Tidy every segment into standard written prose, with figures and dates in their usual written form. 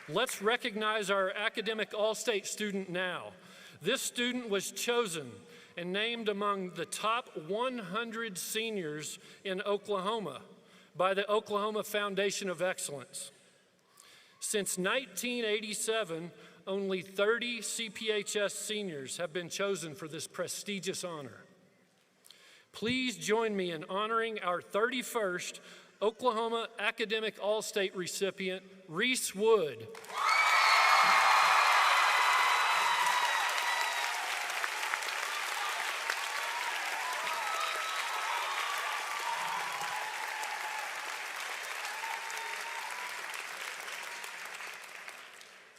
Let's recognize our academic all-state student now. This student was chosen and named among the top 100 seniors in Oklahoma by the Oklahoma Foundation of Excellence. Since 1987, only 30 CPHS seniors have been chosen for this prestigious honor. Please join me in honoring our 31st Oklahoma Academic All-State recipient, Reese Wood.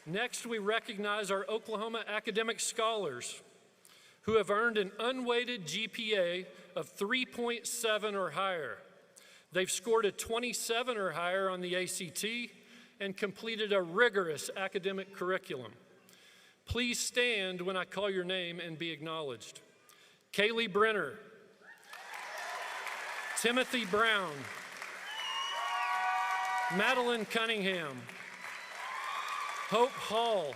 Next, we recognize our Oklahoma academic scholars who have earned an unweighted GPA of 3.7 or higher. They've scored a 27 or higher on the ACT and completed a rigorous academic curriculum. Please stand when I call your name and be acknowledged. Kaylee Brenner, Timothy Brown, Madeline Cunningham, Hope Hall,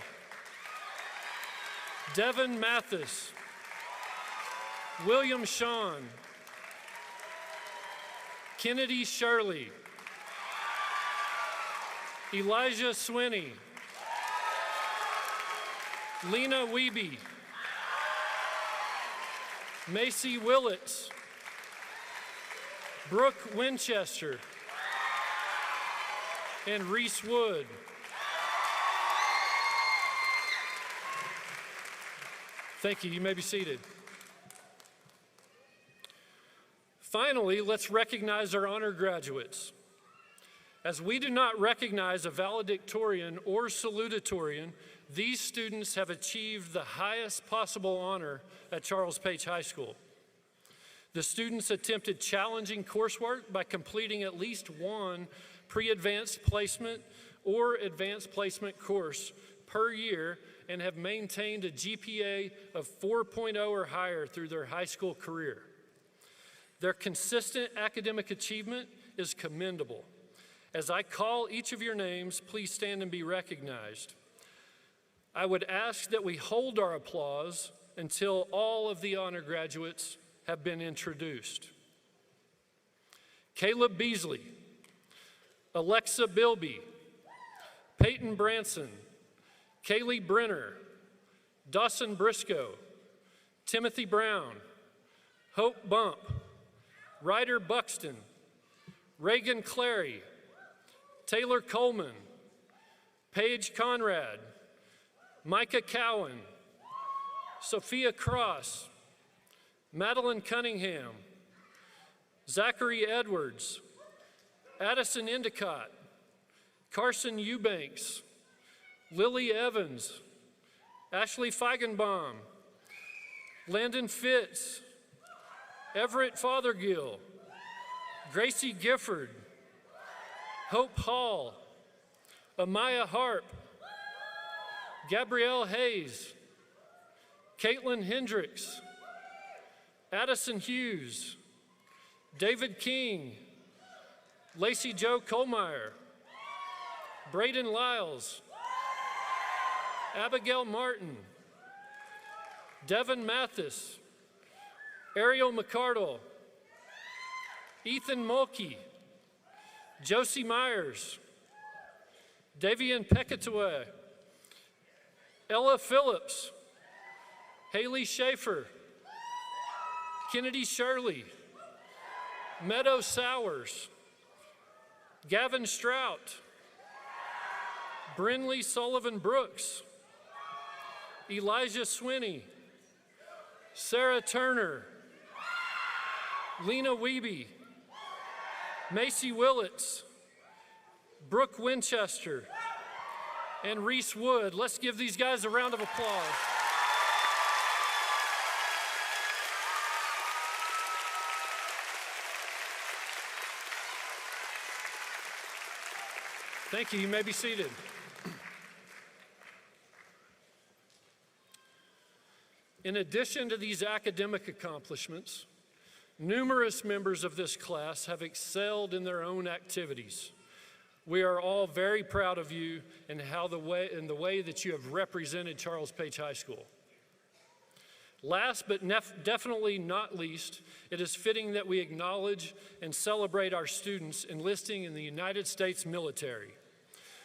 Devin Mathis, William Shawn, Kennedy Shirley, Elijah Swinney, Lena Wiebe, Macy Willits, Brooke Winchester, and Reese Wood. Thank you. You may be seated. Finally, let's recognize our honor graduates. As we do not recognize a valedictorian or salutatorian, these students have achieved the highest possible honor at Charles Page High School. The students attempted challenging coursework by completing at least one pre-advanced placement or advanced placement course per year and have maintained a GPA of 4.0 or higher through their high school career. Their consistent academic achievement is commendable. As I call each of your names, please stand and be recognized. I would ask that we hold our applause until all of the honor graduates have been introduced. Caleb Beasley, Alexa Bilby, Peyton Branson, Kaylee Brenner, Dawson Briscoe, Timothy Brown, Hope Bump, Ryder Buxton, Reagan Clary, Taylor Coleman, Paige Conrad, Micah Cowan, Sophia Cross, Madeline Cunningham, Zachary Edwards, Addison Endicott, Carson Eubanks, Lily Evans, Ashley Feigenbaum, Landon Fitz, Everett Fothergill, Gracie Gifford, Hope Hall, Amaya Harp, Gabrielle Hayes, Caitlin Hendricks, Addison Hughes, David King, Lacey Jo Kohlmeyer, Braden Lyles, Abigail Martin, Devin Mathis, Ariel McCardle, Ethan Mulkey, Josie Myers, Davian Pekatue, Ella Phillips, Haley Schaefer, Kennedy Shirley, Meadow Sowers, Gavin Strout, Brinley Sullivan Brooks, Elijah Swinney, Sarah Turner, Lena Wiebe, Macy Willits, Brooke Winchester, and Reese Wood. Let's give these guys a round of applause. Thank you. You may be seated. In addition to these academic accomplishments, numerous members of this class have excelled in their own activities. We are all very proud of you and the way that you have represented Charles Page High School. Last but definitely not least, it is fitting that we acknowledge and celebrate our students enlisting in the United States military.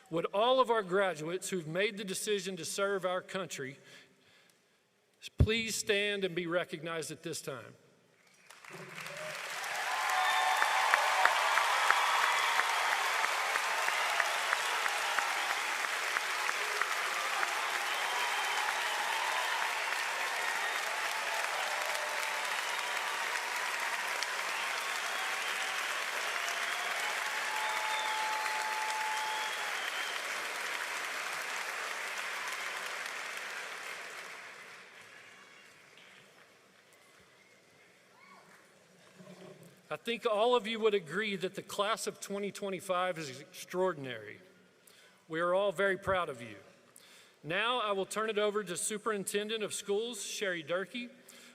Would all of our graduates who've made the decision to serve our country please stand and be recognized at this time. I think all of you would agree that the class of 2025 is extraordinary. We are all very proud of you. Now I will turn it over to Superintendent of Schools, Sherry Durkee,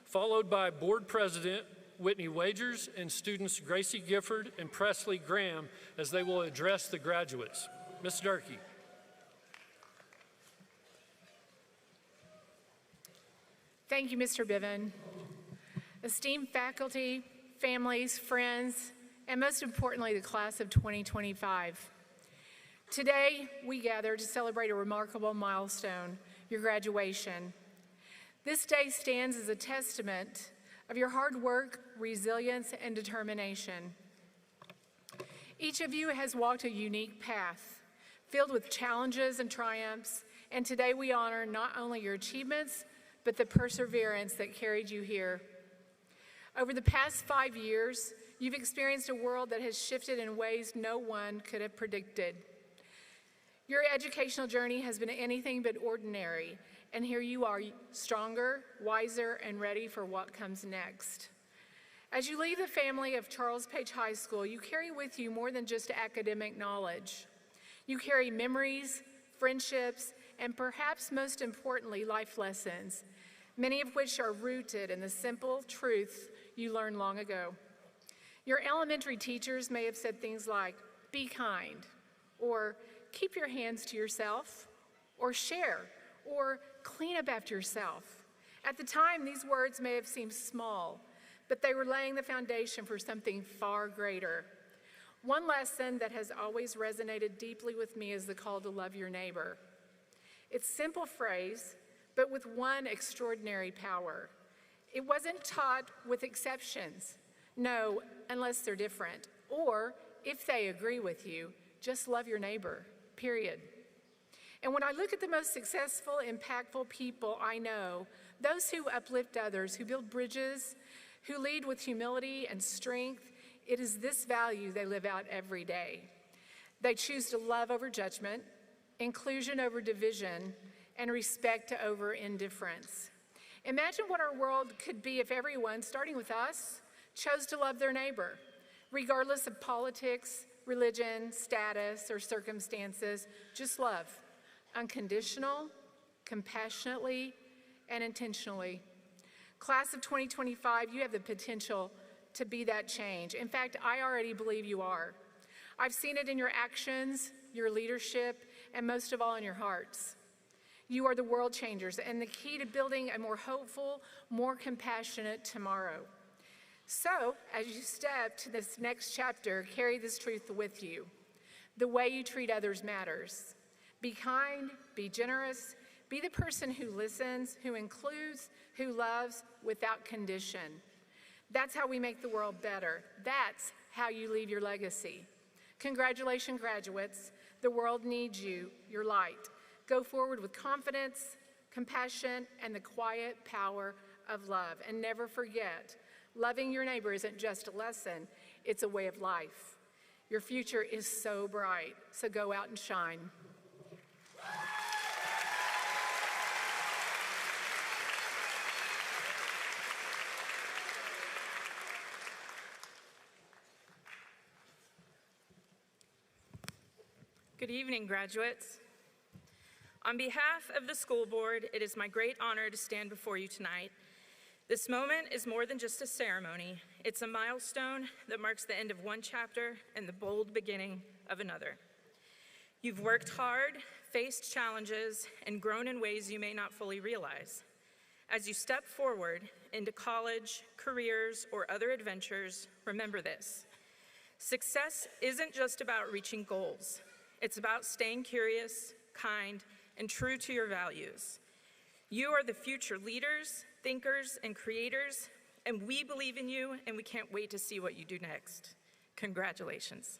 followed by Board President Whitney Wagers and students Gracie Gifford and Presley Graham as they will address the graduates. Ms. Durkee. Thank you, Mr. Bivin. Esteemed faculty, families, friends, and most importantly, the class of 2025. Today, we gather to celebrate a remarkable milestone, your graduation. This day stands as a testament of your hard work, resilience, and determination. Each of you has walked a unique path, filled with challenges and triumphs, and today we honor not only your achievements, but the perseverance that carried you here. Over the past 5 years, you've experienced a world that has shifted in ways no one could have predicted. Your educational journey has been anything but ordinary, and here you are, stronger, wiser, and ready for what comes next. As you leave the family of Charles Page High School, you carry with you more than just academic knowledge. You carry memories, friendships, and perhaps most importantly, life lessons, many of which are rooted in the simple truth you learned long ago. Your elementary teachers may have said things like, be kind, or keep your hands to yourself, or share, or clean up after yourself. At the time, these words may have seemed small, but they were laying the foundation for something far greater. One lesson that has always resonated deeply with me is the call to love your neighbor. It's a simple phrase, but with one extraordinary power. It wasn't taught with exceptions. No, unless they're different. Or, if they agree with you, just love your neighbor, period. And when I look at the most successful, impactful people I know, those who uplift others, who build bridges, who lead with humility and strength, it is this value they live out every day. They choose to love over judgment, inclusion over division, and respect over indifference. Imagine what our world could be if everyone, starting with us, chose to love their neighbor, regardless of politics, religion, status, or circumstances. Just love, unconditional, compassionately, and intentionally. Class of 2025, you have the potential to be that change. In fact, I already believe you are. I've seen it in your actions, your leadership, and most of all in your hearts. You are the world changers and the key to building a more hopeful, more compassionate tomorrow. So, as you step to this next chapter, carry this truth with you. The way you treat others matters. Be kind, be generous, be the person who listens, who includes, who loves without condition. That's how we make the world better. That's how you leave your legacy. Congratulations, graduates. The world needs you, your light. Go forward with confidence, compassion, and the quiet power of love. And never forget, loving your neighbor isn't just a lesson, it's a way of life. Your future is so bright, so go out and shine. Good evening, graduates. On behalf of the school board, it is my great honor to stand before you tonight. This moment is more than just a ceremony. It's a milestone that marks the end of one chapter and the bold beginning of another. You've worked hard, faced challenges, and grown in ways you may not fully realize. As you step forward into college, careers, or other adventures, remember this. Success isn't just about reaching goals. It's about staying curious, kind, and true to your values. You are the future leaders, thinkers, and creators, and we believe in you, and we can't wait to see what you do next. Congratulations.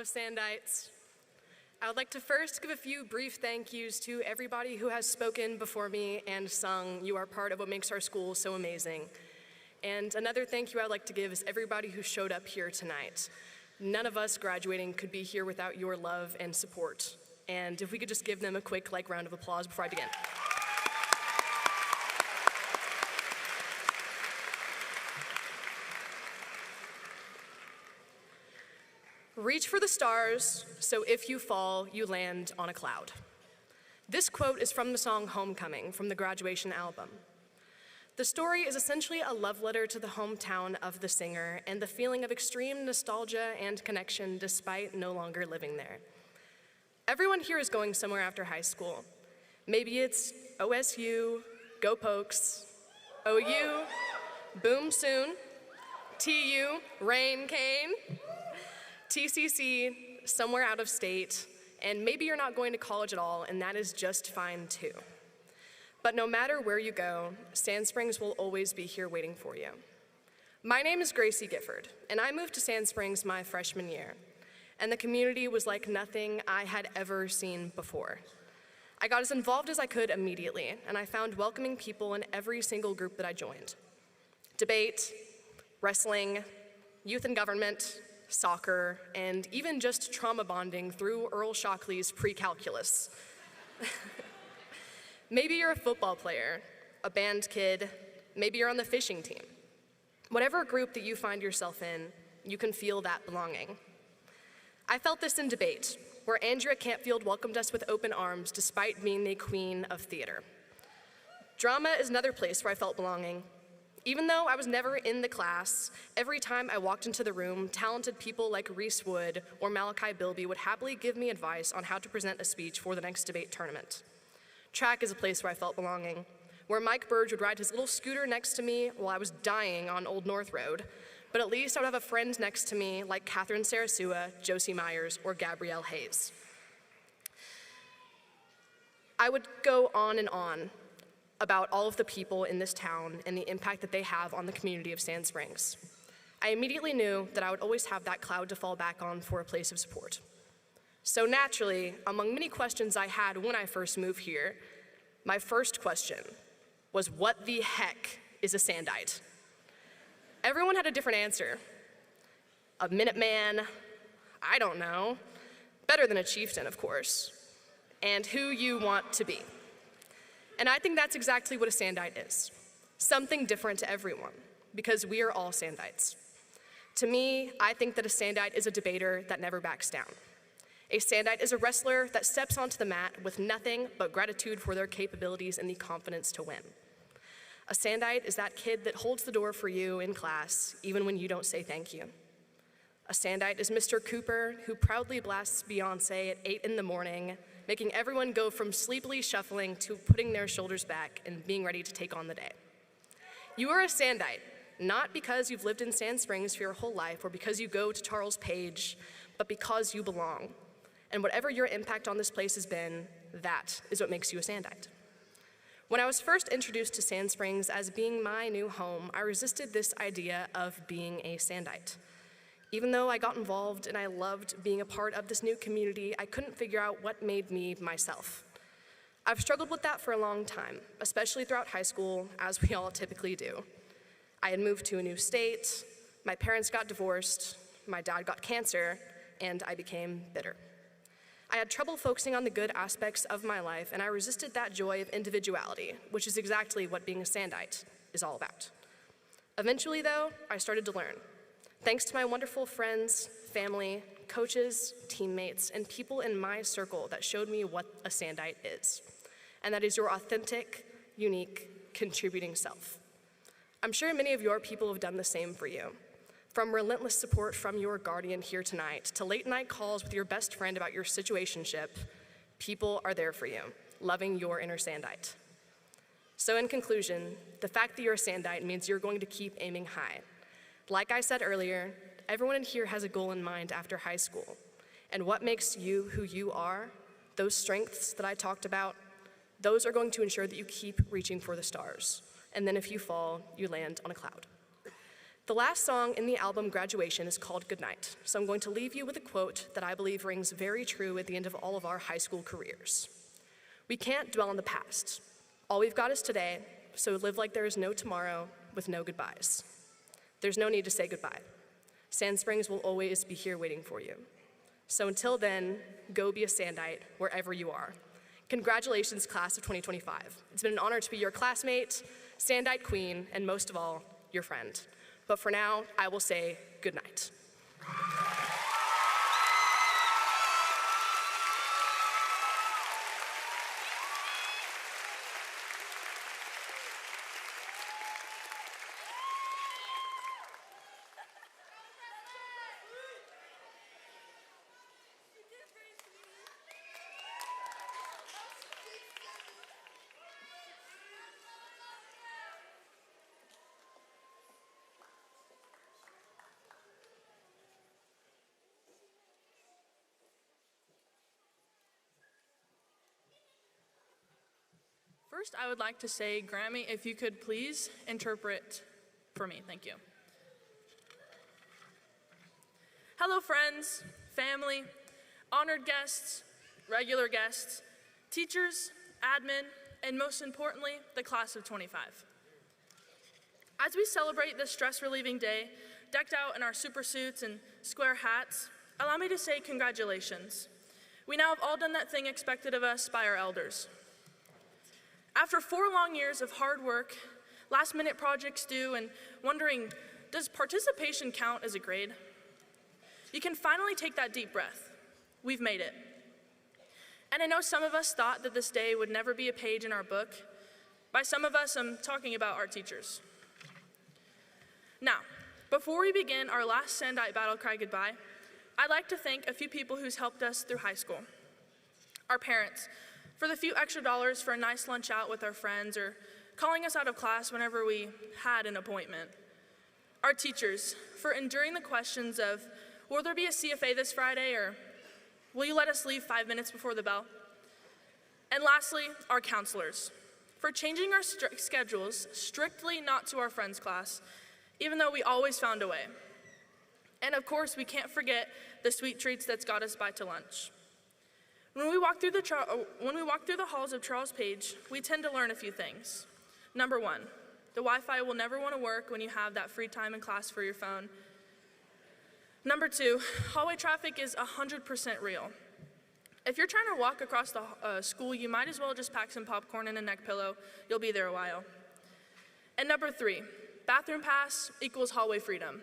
Sandites. I would like to first give a few brief thank yous to everybody who has spoken before me and sung. You are part of what makes our school so amazing. And another thank you I'd like to give is everybody who showed up here tonight. None of us graduating could be here without your love and support. And if we could just give them a quick round of applause before I begin. Reach for the stars, so if you fall, you land on a cloud. This quote is from the song Homecoming from the Graduation album. The story is essentially a love letter to the hometown of the singer and the feeling of extreme nostalgia and connection despite no longer living there. Everyone here is going somewhere after high school. Maybe it's OSU, Go Pokes, OU, Boom Soon, TU, Rain Cane, TCC, somewhere out of state, and maybe you're not going to college at all, and that is just fine too. But no matter where you go, Sand Springs will always be here waiting for you. My name is Gracie Gifford, and I moved to Sand Springs my freshman year, and the community was like nothing I had ever seen before. I got as involved as I could immediately, and I found welcoming people in every single group that I joined. Debate, wrestling, youth and government, soccer, and even just trauma bonding through Earl Shockley's pre-calculus. Maybe you're a football player, a band kid, maybe you're on the fishing team. Whatever group that you find yourself in, you can feel that belonging. I felt this in debate, where Andrea Campfield welcomed us with open arms despite being the queen of theater. Drama is another place where I felt belonging. Even though I was never in the class, every time I walked into the room, talented people like Reese Wood or Malachi Bilby would happily give me advice on how to present a speech for the next debate tournament. Track is a place where I felt belonging, where Mike Burge would ride his little scooter next to me while I was dying on Old North Road, but at least I would have a friend next to me like Catherine Sarasua, Josie Myers, or Gabrielle Hayes. I would go on and on about all of the people in this town and the impact that they have on the community of Sand Springs. I immediately knew that I would always have that cloud to fall back on for a place of support. So naturally, among many questions I had when I first moved here, my first question was, what the heck is a Sandite? Everyone had a different answer. A Minuteman, I don't know, better than a chieftain, of course, and who you want to be. And I think that's exactly what a Sandite is. Something different to everyone, because we are all Sandites. To me, I think that a Sandite is a debater that never backs down. A Sandite is a wrestler that steps onto the mat with nothing but gratitude for their capabilities and the confidence to win. A Sandite is that kid that holds the door for you in class, even when you don't say thank you. A Sandite is Mr. Cooper, who proudly blasts Beyonce at 8 in the morning, making everyone go from sleepily shuffling to putting their shoulders back and being ready to take on the day. You are a Sandite, not because you've lived in Sand Springs for your whole life or because you go to Charles Page, but because you belong. And whatever your impact on this place has been, that is what makes you a Sandite. When I was first introduced to Sand Springs as being my new home, I resisted this idea of being a Sandite. Even though I got involved and I loved being a part of this new community, I couldn't figure out what made me myself. I've struggled with that for a long time, especially throughout high school, as we all typically do. I had moved to a new state, my parents got divorced, my dad got cancer, and I became bitter. I had trouble focusing on the good aspects of my life, and I resisted that joy of individuality, which is exactly what being a Sandite is all about. Eventually, though, I started to learn. Thanks to my wonderful friends, family, coaches, teammates, and people in my circle that showed me what a Sandite is, and that is your authentic, unique, contributing self. I'm sure many of your people have done the same for you. From relentless support from your guardian here tonight to late-night calls with your best friend about your situationship, people are there for you, loving your inner Sandite. So in conclusion, the fact that you're a Sandite means you're going to keep aiming high. Like I said earlier, everyone in here has a goal in mind after high school. And what makes you who you are, those strengths that I talked about, those are going to ensure that you keep reaching for the stars. And then if you fall, you land on a cloud. The last song in the album Graduation is called Goodnight, so I'm going to leave you with a quote that I believe rings very true at the end of all of our high school careers. We can't dwell on the past. All we've got is today, so live like there is no tomorrow with no goodbyes. There's no need to say goodbye. Sand Springs will always be here waiting for you. So until then, go be a Sandite wherever you are. Congratulations, class of 2025. It's been an honor to be your classmate, Sandite queen, and most of all, your friend. But for now, I will say good night. First, I would like to say, Grammy, if you could please interpret for me. Thank you. Hello, friends, family, honored guests, regular guests, teachers, admin, and most importantly, the class of 25. As we celebrate this stress-relieving day, decked out in our super suits and square hats, allow me to say congratulations. We now have all done that thing expected of us by our elders. After 4 long years of hard work, last-minute projects due, and wondering, does participation count as a grade? You can finally take that deep breath. We've made it. And I know some of us thought that this day would never be a page in our book. By some of us, I'm talking about our teachers. Now, before we begin our last Sandite Battle Cry goodbye, I'd like to thank a few people who's helped us through high school. Our parents, for the few extra dollars for a nice lunch out with our friends, or calling us out of class whenever we had an appointment. Our teachers, for enduring the questions of, will there be a CFA this Friday, or will you let us leave 5 minutes before the bell? And lastly, our counselors, for changing our schedules strictly not to our friends' class, even though we always found a way. And of course, we can't forget the sweet treats that's got us by to lunch. When we walk through the halls of Charles Page, we tend to learn a few things. Number 1, the Wi-Fi will never want to work when you have that free time in class for your phone. Number 2, hallway traffic is 100% real. If you're trying to walk across the school, you might as well just pack some popcorn and a neck pillow. You'll be there a while. And number 3, bathroom pass equals hallway freedom.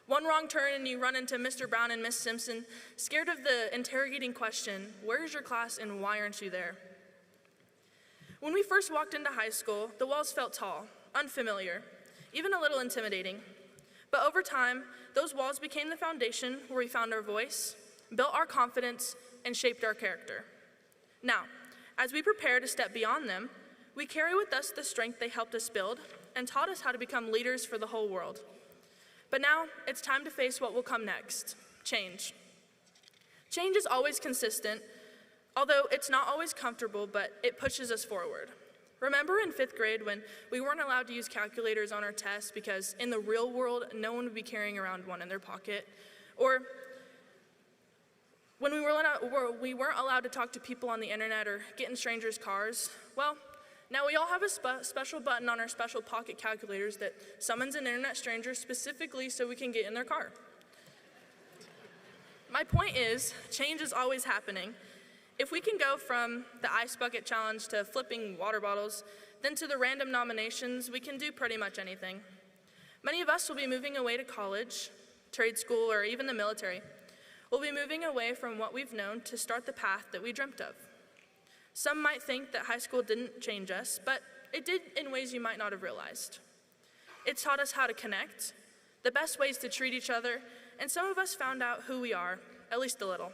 One wrong turn and you run into Mr. Brown and Miss Simpson, scared of the interrogating question, where is your class and why aren't you there? When we first walked into high school, the walls felt tall, unfamiliar, even a little intimidating. But over time, those walls became the foundation where we found our voice, built our confidence, and shaped our character. Now, as we prepare to step beyond them, we carry with us the strength they helped us build and taught us how to become leaders for the whole world. But now, it's time to face what will come next, change. Change is always consistent, although it's not always comfortable, but it pushes us forward. Remember in 5th grade when we weren't allowed to use calculators on our tests because in the real world, no one would be carrying around one in their pocket? Or when we weren't allowed to talk to people on the internet or get in strangers' cars? Well, now we all have a special button on our special pocket calculators that summons an internet stranger specifically so we can get in their car. My point is, change is always happening. If we can go from the ice bucket challenge to flipping water bottles, then to the random nominations, we can do pretty much anything. Many of us will be moving away to college, trade school, or even the military. We'll be moving away from what we've known to start the path that we dreamt of. Some might think that high school didn't change us, but it did in ways you might not have realized. It taught us how to connect, the best ways to treat each other, and some of us found out who we are, at least a little.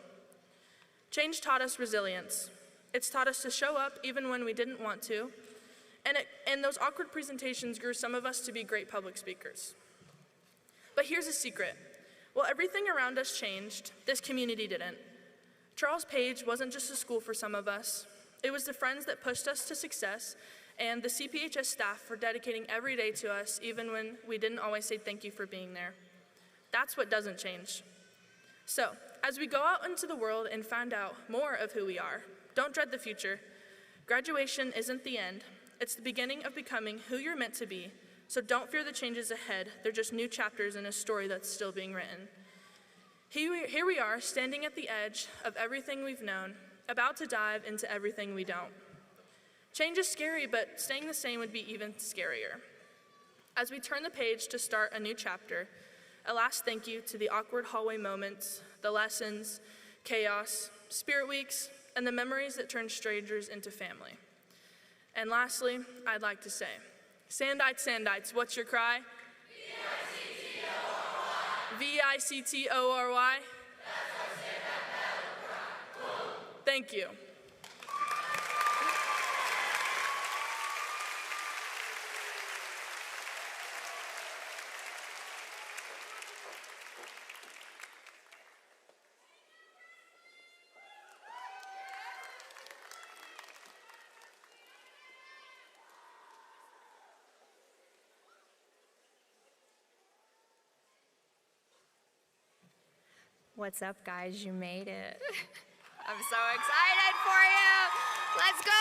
Change taught us resilience. It's taught us to show up even when we didn't want to, and those awkward presentations grew some of us to be great public speakers. But here's a secret. While everything around us changed, this community didn't. Charles Page wasn't just a school for some of us. It was the friends that pushed us to success and the CPHS staff for dedicating every day to us, even when we didn't always say thank you for being there. That's what doesn't change. So, as we go out into the world and find out more of who we are, don't dread the future. Graduation isn't the end. It's the beginning of becoming who you're meant to be, so don't fear the changes ahead. They're just new chapters in a story that's still being written. Here we are, standing at the edge of everything we've known, about to dive into everything we don't. Change is scary, but staying the same would be even scarier. As we turn the page to start a new chapter, a last thank you to the awkward hallway moments, the lessons, chaos, spirit weeks, and the memories that turn strangers into family. And lastly, I'd like to say, Sandites, Sandites, what's your cry? V-I-C-T-O-R-Y? Thank you. What's up, guys? You made it. I'm so excited for you. Let's go.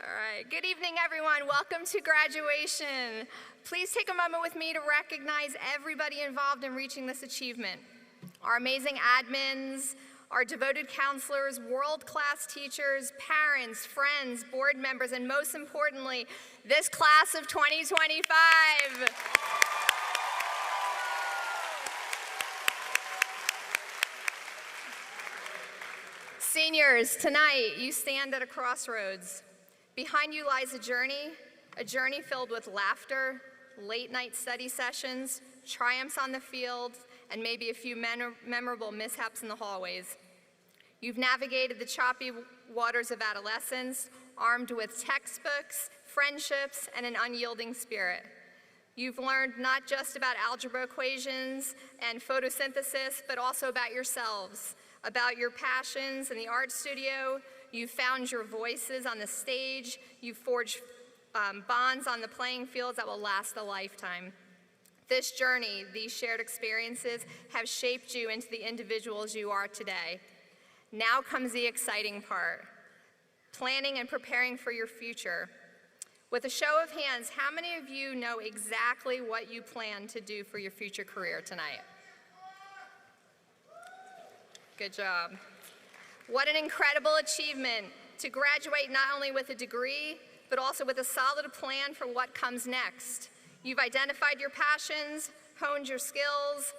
All right. Good evening, everyone. Welcome to graduation. Please take a moment with me to recognize everybody involved in reaching this achievement. Our amazing admins, our devoted counselors, world-class teachers, parents, friends, board members, and most importantly, this class of 2025. Seniors, tonight you stand at a crossroads. Behind you lies a journey filled with laughter, late-night study sessions, triumphs on the field, and maybe a few memorable mishaps in the hallways. You've navigated the choppy waters of adolescence, armed with textbooks, friendships, and an unyielding spirit. You've learned not just about algebra equations and photosynthesis, but also about yourselves, about your passions in the art studio. You've found your voices on the stage. You've forged bonds on the playing fields that will last a lifetime. This journey, these shared experiences, have shaped you into the individuals you are today. Now comes the exciting part, planning and preparing for your future. With a show of hands, how many of you know exactly what you plan to do for your future career tonight? Good job. What an incredible achievement to graduate not only with a degree, but also with a solid plan for what comes next. You've identified your passions, honed your skills,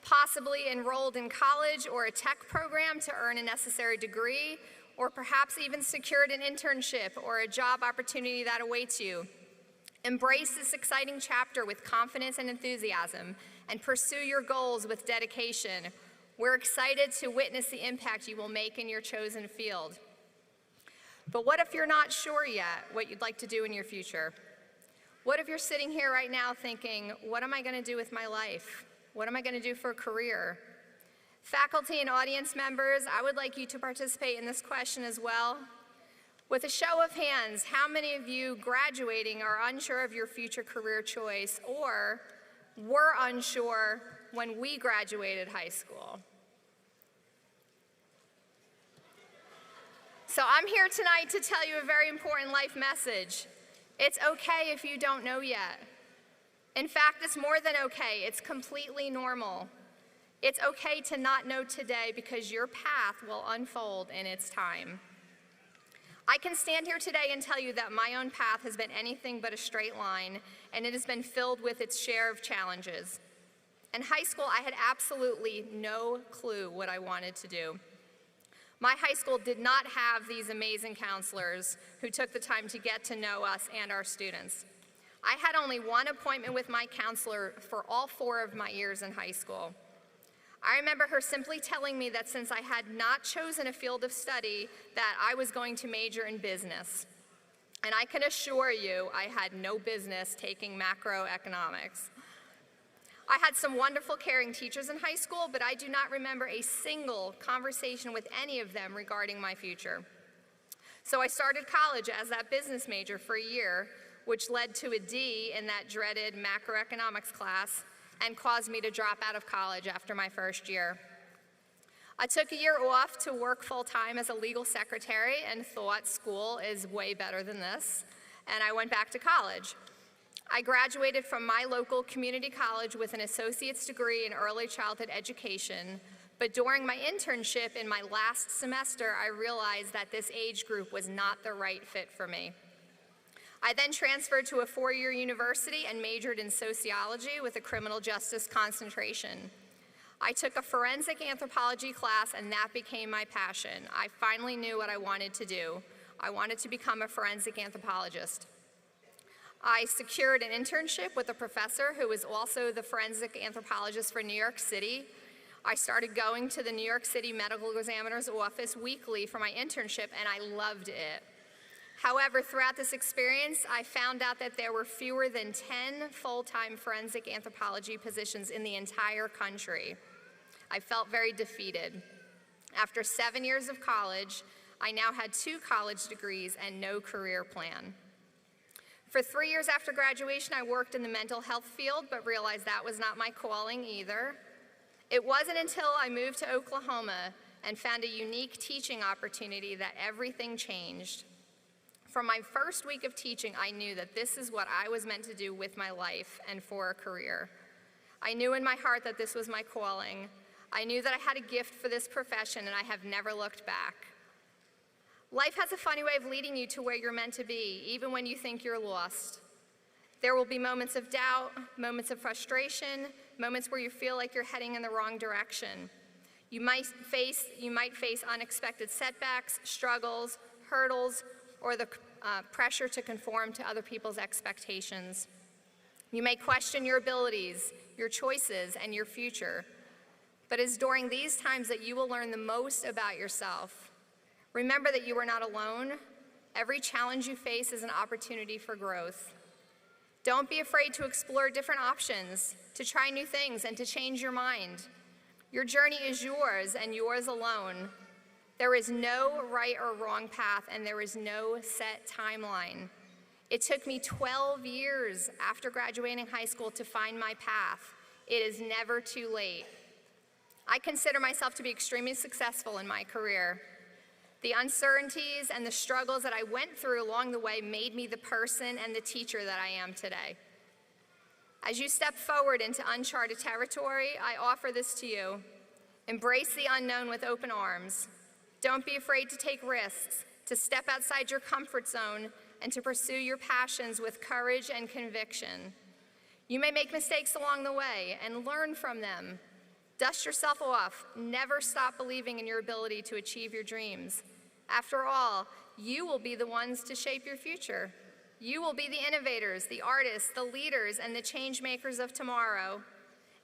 possibly enrolled in college or a tech program to earn a necessary degree, or perhaps even secured an internship or a job opportunity that awaits you. Embrace this exciting chapter with confidence and enthusiasm, and pursue your goals with dedication. We're excited to witness the impact you will make in your chosen field. But what if you're not sure yet what you'd like to do in your future? What if you're sitting here right now thinking, what am I going to do with my life? What am I going to do for a career? Faculty and audience members, I would like you to participate in this question as well. With a show of hands, how many of you graduating are unsure of your future career choice or were unsure when we graduated high school? So I'm here tonight to tell you a very important life message. It's okay if you don't know yet. In fact, it's more than okay. It's completely normal. It's okay to not know today because your path will unfold in its time. I can stand here today and tell you that my own path has been anything but a straight line, and it has been filled with its share of challenges. In high school, I had absolutely no clue what I wanted to do. My high school did not have these amazing counselors who took the time to get to know us and our students. I had only one appointment with my counselor for all 4 of my years in high school. I remember her simply telling me that since I had not chosen a field of study, that I was going to major in business. And I can assure you, I had no business taking macroeconomics. I had some wonderful, caring teachers in high school, but I do not remember a single conversation with any of them regarding my future. So I started college as that business major for a year, which led to a D in that dreaded macroeconomics class and caused me to drop out of college after my first year. I took a year off to work full-time as a legal secretary and thought school is way better than this, and I went back to college. I graduated from my local community college with an associate's degree in early childhood education, but during my internship in my last semester, I realized that this age group was not the right fit for me. I then transferred to a four-year university and majored in sociology with a criminal justice concentration. I took a forensic anthropology class, and that became my passion. I finally knew what I wanted to do. I wanted to become a forensic anthropologist. I secured an internship with a professor who was also the forensic anthropologist for New York City. I started going to the New York City medical examiner's office weekly for my internship, and I loved it. However, throughout this experience, I found out that there were fewer than 10 full-time forensic anthropology positions in the entire country. I felt very defeated. After 7 years of college, I now had 2 college degrees and no career plan. For 3 years after graduation, I worked in the mental health field, but realized that was not my calling either. It wasn't until I moved to Oklahoma and found a unique teaching opportunity that everything changed. From my first week of teaching, I knew that this is what I was meant to do with my life and for a career. I knew in my heart that this was my calling. I knew that I had a gift for this profession, and I have never looked back. Life has a funny way of leading you to where you're meant to be, even when you think you're lost. There will be moments of doubt, moments of frustration, moments where you feel like you're heading in the wrong direction. You might face unexpected setbacks, struggles, hurdles, or the pressure to conform to other people's expectations. You may question your abilities, your choices, and your future. But it's during these times that you will learn the most about yourself. Remember that you are not alone. Every challenge you face is an opportunity for growth. Don't be afraid to explore different options, to try new things, and to change your mind. Your journey is yours and yours alone. There is no right or wrong path, and there is no set timeline. It took me 12 years after graduating high school to find my path. It is never too late. I consider myself to be extremely successful in my career. The uncertainties and the struggles that I went through along the way made me the person and the teacher that I am today. As you step forward into uncharted territory, I offer this to you. Embrace the unknown with open arms. Don't be afraid to take risks, to step outside your comfort zone, and to pursue your passions with courage and conviction. You may make mistakes along the way and learn from them. Dust yourself off. Never stop believing in your ability to achieve your dreams. After all, you will be the ones to shape your future. You will be the innovators, the artists, the leaders, and the change makers of tomorrow.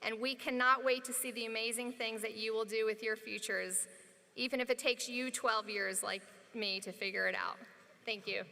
And we cannot wait to see the amazing things that you will do with your futures, even if it takes you 12 years like me to figure it out. Thank you.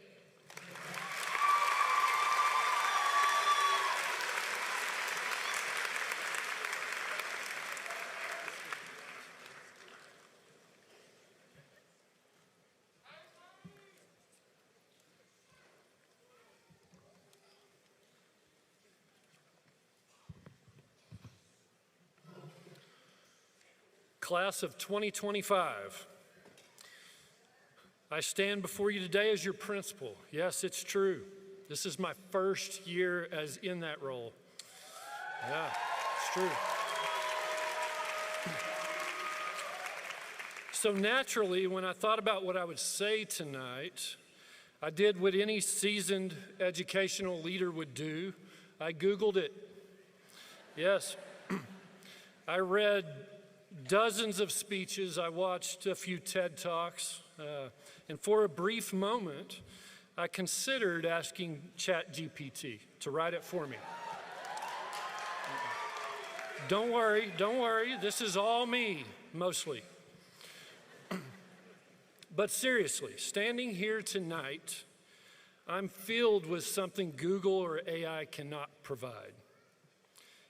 Class of 2025, I stand before you today as your principal. Yes, it's true. This is my first year as in that role. Yeah, it's true. So naturally, when I thought about what I would say tonight, I did what any seasoned educational leader would do. I Googled it. Yes. I read dozens of speeches. I watched a few TED Talks. And for a brief moment, I considered asking ChatGPT to write it for me. Don't worry, don't worry. This is all me, mostly. But seriously, standing here tonight, I'm filled with something Google or AI cannot provide.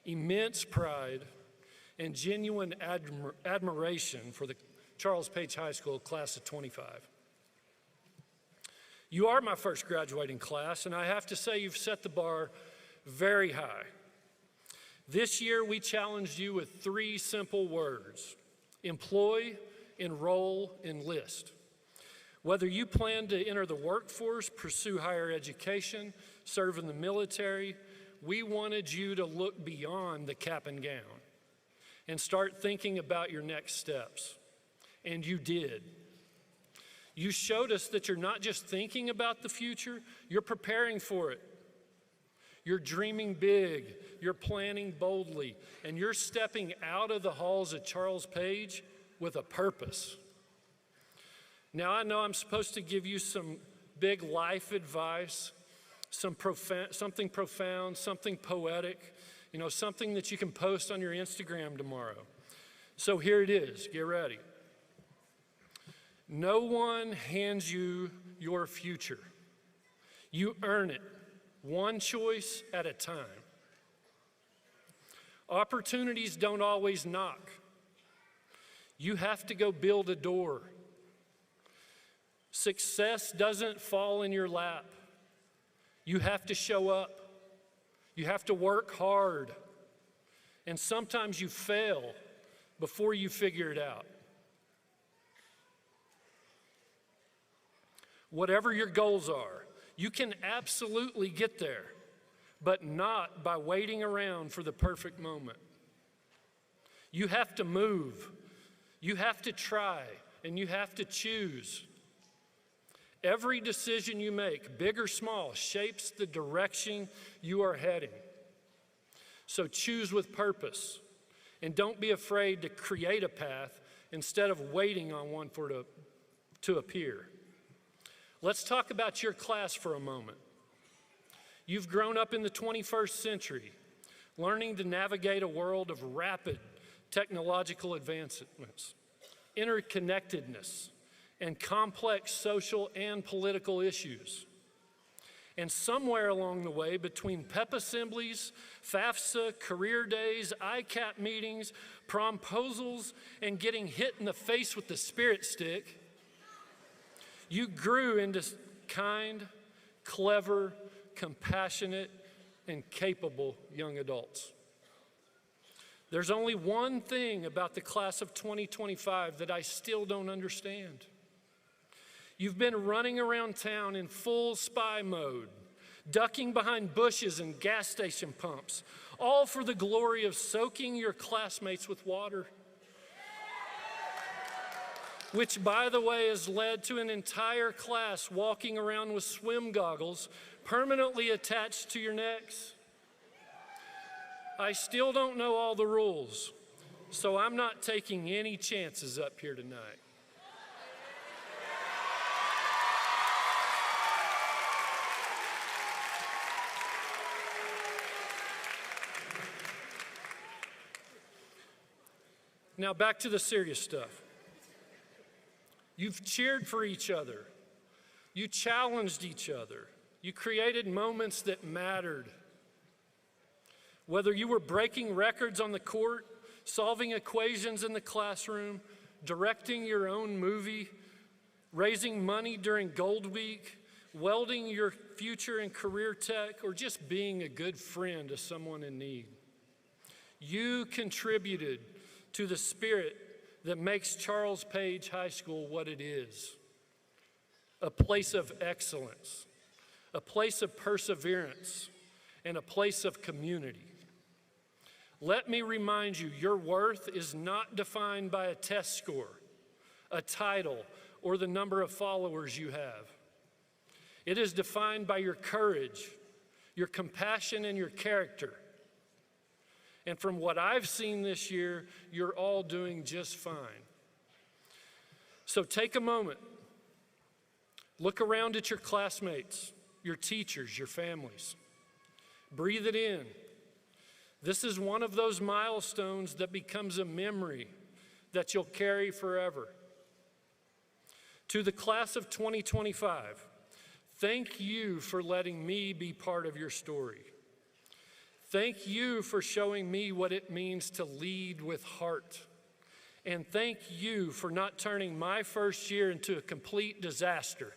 Immense pride and genuine admiration for the Charles Page High School class of 25. You are my first graduating class, and I have to say you've set the bar very high. This year, we challenged you with 3 simple words: employ, enroll, enlist. Whether you plan to enter the workforce, pursue higher education, serve in the military, we wanted you to look beyond the cap and gown and start thinking about your next steps. And you did. You showed us that you're not just thinking about the future, you're preparing for it. You're dreaming big, you're planning boldly, and you're stepping out of the halls of Charles Page with a purpose. Now, I know I'm supposed to give you some big life advice, something profound, something poetic, something that you can post on your Instagram tomorrow. So here it is, get ready. No one hands you your future. You earn it, one choice at a time. Opportunities don't always knock. You have to go build a door. Success doesn't fall in your lap. You have to show up. You have to work hard. And sometimes you fail before you figure it out. Whatever your goals are, you can absolutely get there, but not by waiting around for the perfect moment. You have to move. You have to try, and you have to choose. Every decision you make, big or small, shapes the direction you are heading. So choose with purpose, and don't be afraid to create a path instead of waiting on one for it to appear. Let's talk about your class for a moment. You've grown up in the 21st century, learning to navigate a world of rapid technological advancements, interconnectedness, and complex social and political issues. And somewhere along the way, between PEP assemblies, FAFSA, career days, ICAP meetings, promposals, and getting hit in the face with the spirit stick, you grew into kind, clever, compassionate, and capable young adults. There's only one thing about the class of 2025 that I still don't understand. You've been running around town in full spy mode, ducking behind bushes and gas station pumps, all for the glory of soaking your classmates with water. Which, by the way, has led to an entire class walking around with swim goggles permanently attached to your necks. I still don't know all the rules, so I'm not taking any chances up here tonight. Now back to the serious stuff. You've cheered for each other. You challenged each other. You created moments that mattered. Whether you were breaking records on the court, solving equations in the classroom, directing your own movie, raising money during Gold Week, welding your future in career tech, or just being a good friend to someone in need. You contributed to the spirit that makes Charles Page High School what it is. A place of excellence, a place of perseverance, and a place of community. Let me remind you, your worth is not defined by a test score, a title, or the number of followers you have. It is defined by your courage, your compassion, and your character. And from what I've seen this year, you're all doing just fine. So take a moment. Look around at your classmates, your teachers, your families. Breathe it in. This is one of those milestones that becomes a memory that you'll carry forever. To the class of 2025, thank you for letting me be part of your story. Thank you for showing me what it means to lead with heart. And thank you for not turning my first year into a complete disaster.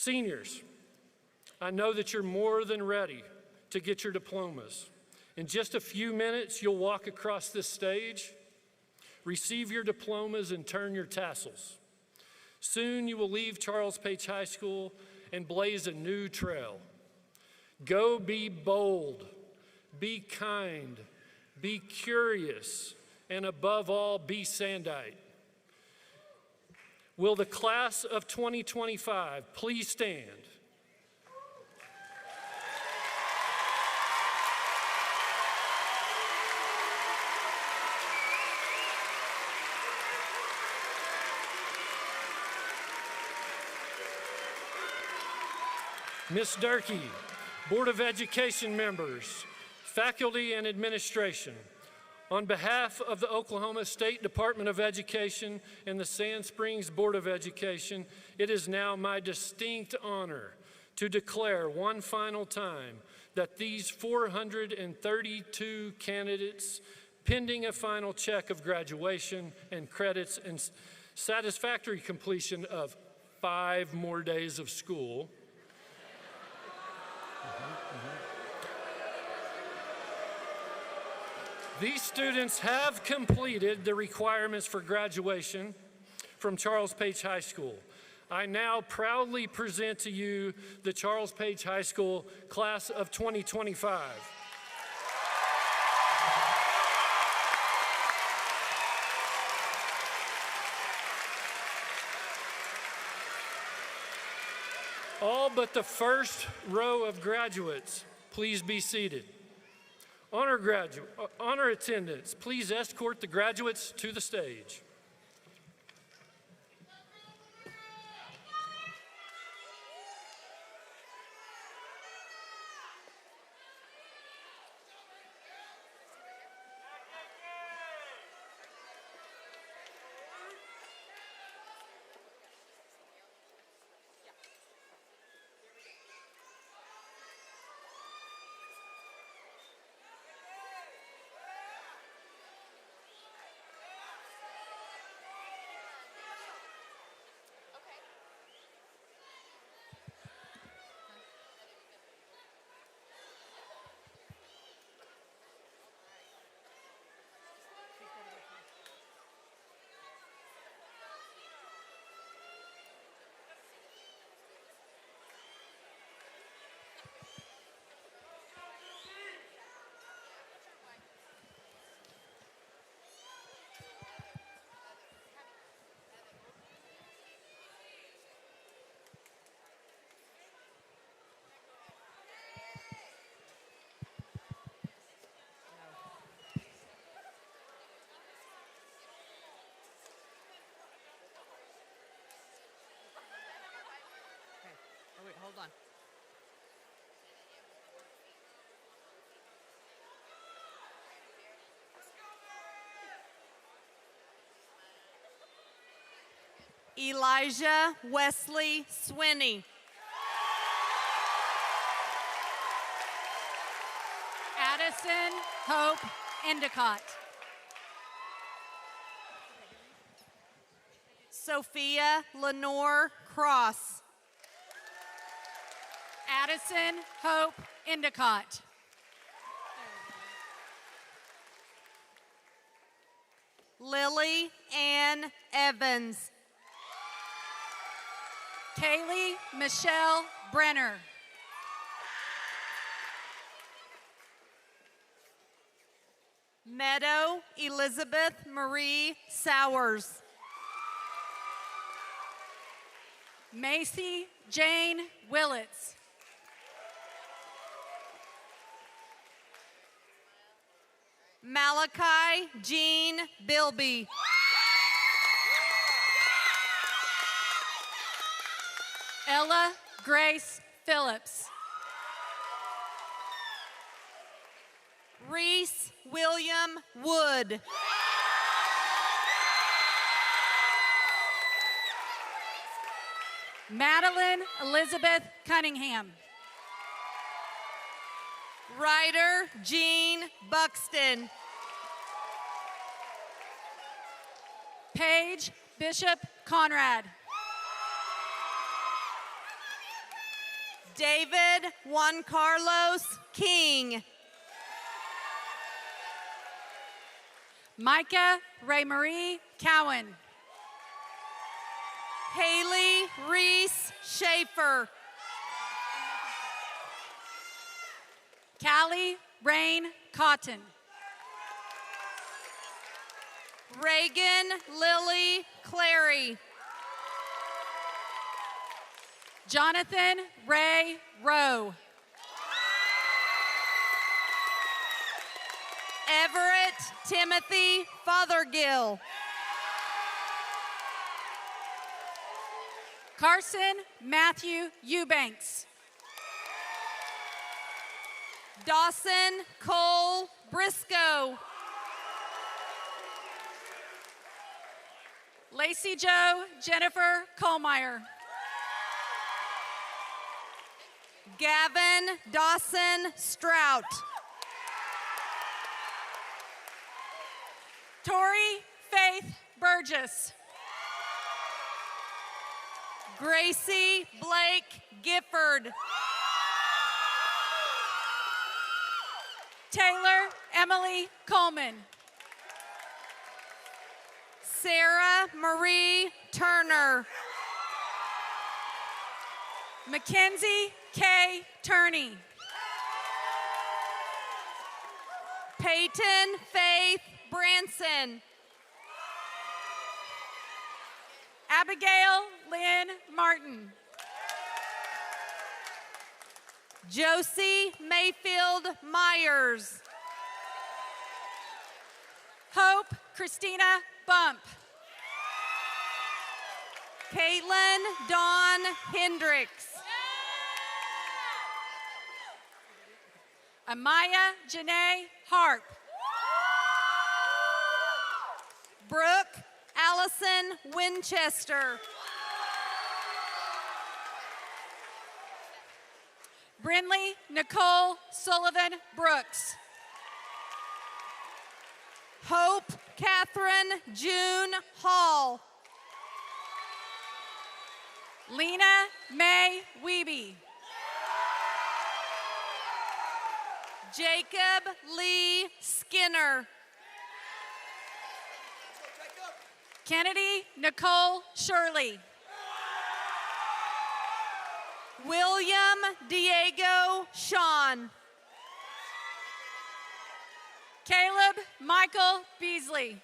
Seniors, I know that you're more than ready to get your diplomas. In just a few minutes, you'll walk across this stage, receive your diplomas, and turn your tassels. Soon you will leave Charles Page High School and blaze a new trail. Go be bold, be kind, be curious, and above all, be Sandite. Will the class of 2025 please stand? Ms. Durkee, Board of Education members, faculty and administration, on behalf of the Oklahoma State Department of Education and the Sand Springs Board of Education, it is now my distinct honor to declare one final time that these 432 candidates, pending a final check of graduation and credits and satisfactory completion of 5 more days of school, these students have completed the requirements for graduation from Charles Page High School. I now proudly present to you the Charles Page High School class of 2025. All but the first row of graduates, please be seated. Honor attendants, please escort the graduates to the stage. Wait, hold on. Elijah Wesley Swinney. Addison Hope Endicott. Sophia Lenore Cross. Addison Hope Endicott. Lily Ann Evans. Kaylee Michelle Brenner. Meadow Elizabeth Marie Sowers. Macy Jane Willits. Malachi Jean Bilby. Ella Grace Phillips. Reese William Wood. Madeline Elizabeth Cunningham. Ryder Jean Buxton. Paige Bishop Conrad. David Juan Carlos King. Micah Ray Marie Cowan. Haley Reese Schaefer. Callie Rain Cotton. Reagan Lily Clary. Jonathan Ray Rowe. Everett Timothy Fothergill. Carson Matthew Eubanks. Dawson Cole Briscoe. Lacey Jo Jennifer Kohlmeyer. Gavin Dawson Strout. Tori Faith Burgess. Gracie Blake Gifford. Taylor Emily Coleman. Sarah Marie Turner. Mackenzie K. Turney. Peyton Faith Branson. Abigail Lynn Martin. Josie Mayfield Myers. Hope Christina Bump. Caitlin Dawn Hendricks. Amaya Janae Harp. Brooke Allison Winchester. Brinley Nicole Sullivan Brooks. Hope Catherine June Hall. Lena May Wiebe. Jacob Lee Skinner. Kennedy Nicole Shirley. William Diego Sean. Caleb Michael Beasley.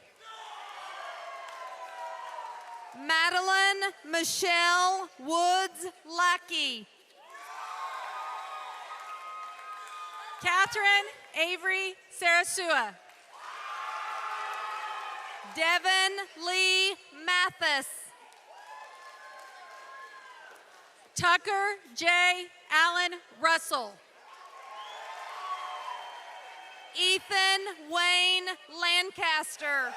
Madeline Michelle Woods Lackey. Catherine Avery Sarasua. Devin Lee Mathis. Tucker J. Allen Russell. Ethan Wayne Lancaster.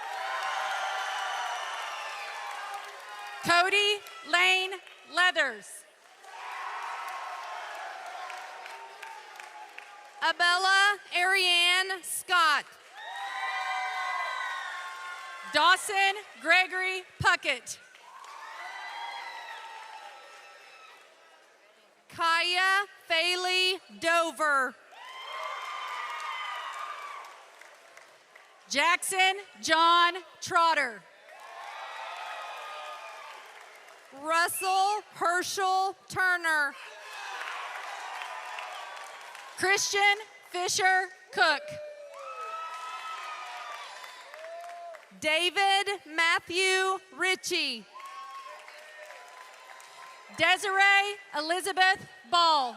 Cody Lane Leathers. Abella Ariane Scott. Dawson Gregory Puckett. Kaya Faley Dover. Jackson John Trotter. Russell Herschel Turner. Christian Fisher Cook. David Matthew Ritchie. Desiree Elizabeth Ball.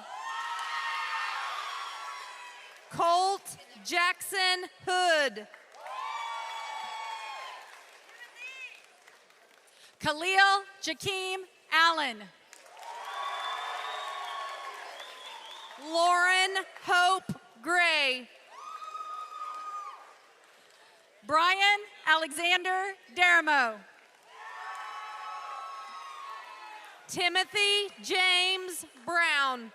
Colt Jackson Hood. Khalil Jakeem Allen. Lauren Hope Gray. Brian Alexander Daramo. Timothy James Brown.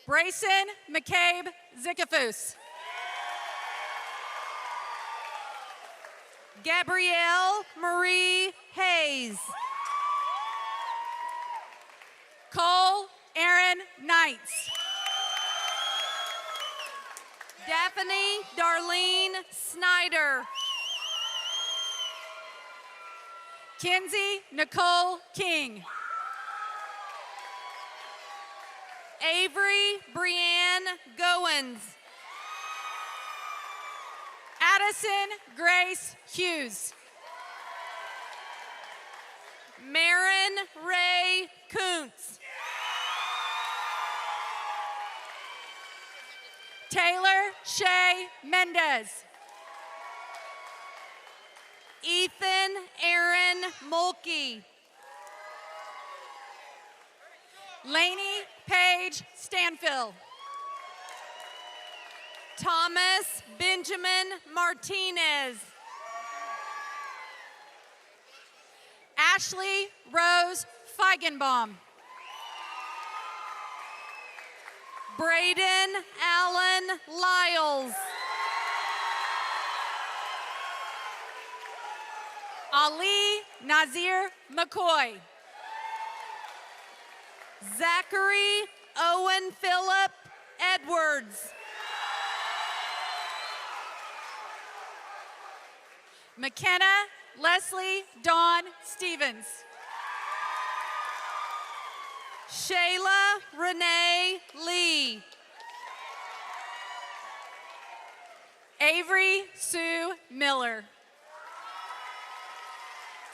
Brayson McCabe Zickafus. Gabrielle Marie Hayes. Nicole Aaron Knights. Daphne Darlene Snyder. Kinsey Nicole King. Avery Brianne Goins. Addison Grace Hughes. Marin Ray Kuntz. Taylor Shay Mendez. Ethan Aaron Mulkey. Lainey Paige Stanfill. Thomas Benjamin Martinez. Ashley Rose Feigenbaum. Braden Allen Lyles. Ali Nazir McCoy. Zachary Owen Phillip Edwards. McKenna Leslie Dawn Stevens. Shayla Renee Lee. Avery Sue Miller.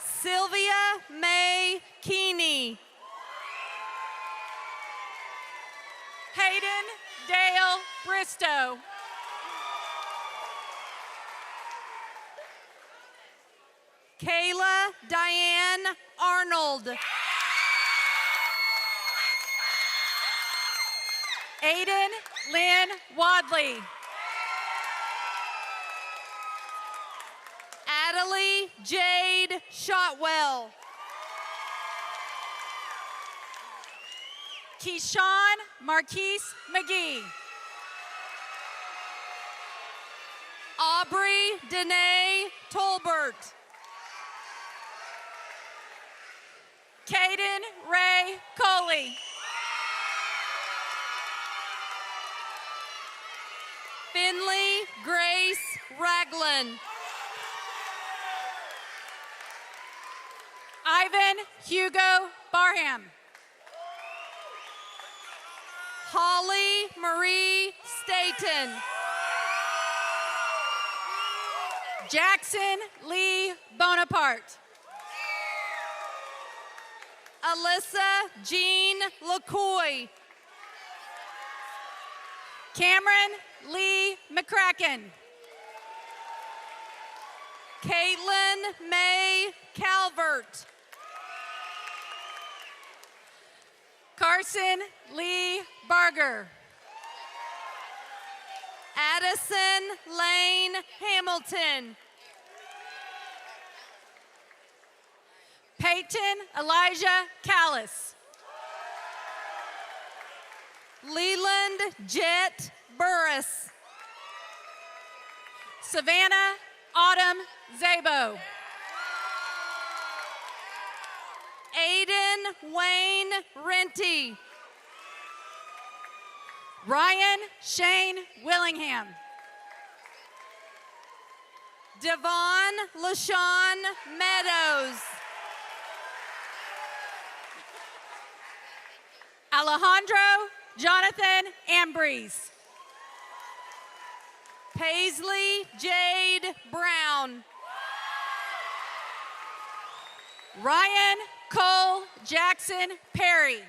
Sylvia May Keeney. Hayden Dale Bristow. Kayla Diane Arnold. Aiden Lynn Wadley. Adelie Jade Shotwell. Keyshawn Marquise McGee. Aubrey Danae Tolbert. Caden Ray Coley. Finley Grace Ragland. Ivan Hugo Barham. Holly Marie Staten. Jackson Lee Bonaparte. Alyssa Jean LaCoy. Cameron Lee McCracken. Caitlin May Calvert. Carson Lee Barger. Addison Lane Hamilton. Peyton Elijah Callis. Leland Jet Burris. Savannah Autumn Zabo. Aiden Wayne Renty. Ryan Shane Willingham. Devon LaShawn Meadows. Alejandro Jonathan Ambrose. Paisley Jade Brown. Ryan Cole Jackson Perry.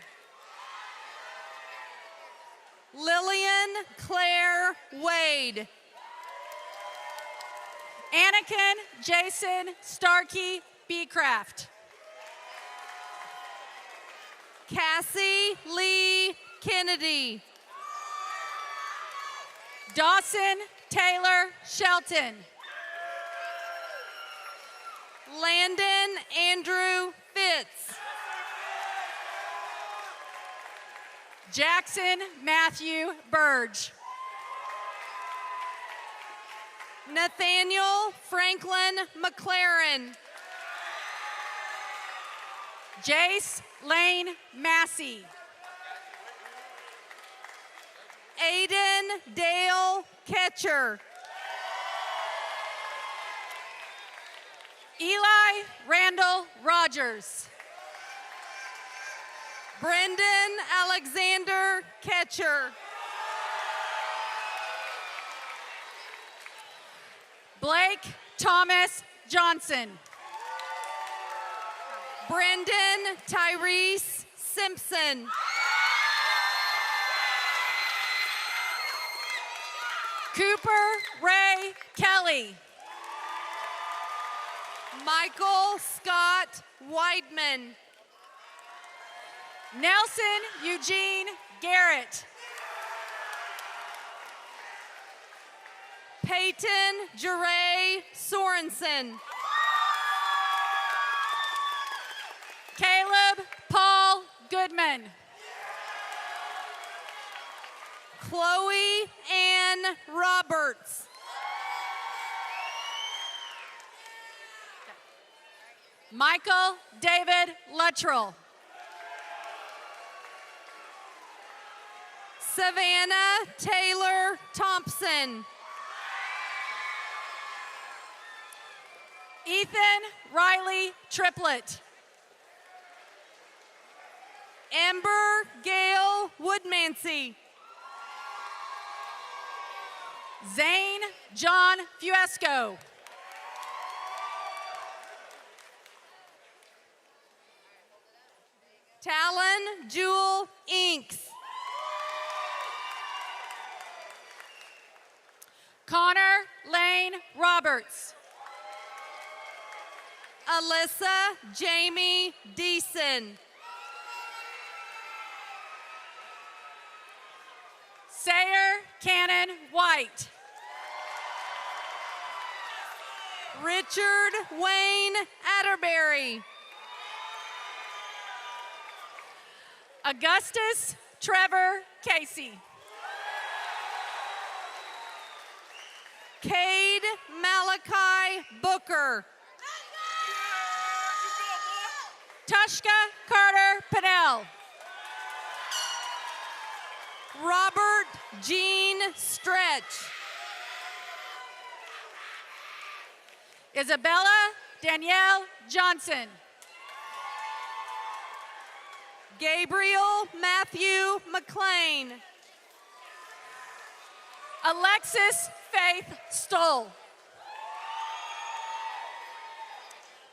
Lillian Claire Wade. Anakin Jason Starkey Beecraft. Cassie Lee Kennedy. Dawson Taylor Shelton. Landon Andrew Fitz. Jackson Matthew Burge. Nathaniel Franklin McLaren. Jace Lane Massey. Aiden Dale Ketcher. Eli Randall Rogers. Brendan Alexander Ketcher. Blake Thomas Johnson. Brendan Tyrese Simpson. Cooper Ray Kelly. Michael Scott Weidman. Nelson Eugene Garrett. Peyton Jeray Sorensen. Caleb Paul Goodman. Chloe Ann Roberts. Michael David Luttrell. Savannah Taylor Thompson. Ethan Riley Triplett. Amber Gail Woodmancy. Zane John Fiesco. Talon Jewel Inks. Connor Lane Roberts. Alyssa Jamie Deason. Sayer Cannon White. Richard Wayne Atterbury. Augustus Trevor Casey. Cade Malachi Booker. Tushka Carter Pinnell. Robert Jean Stretch. Isabella Danielle Johnson. Gabriel Matthew McLean. Alexis Faith Stoll.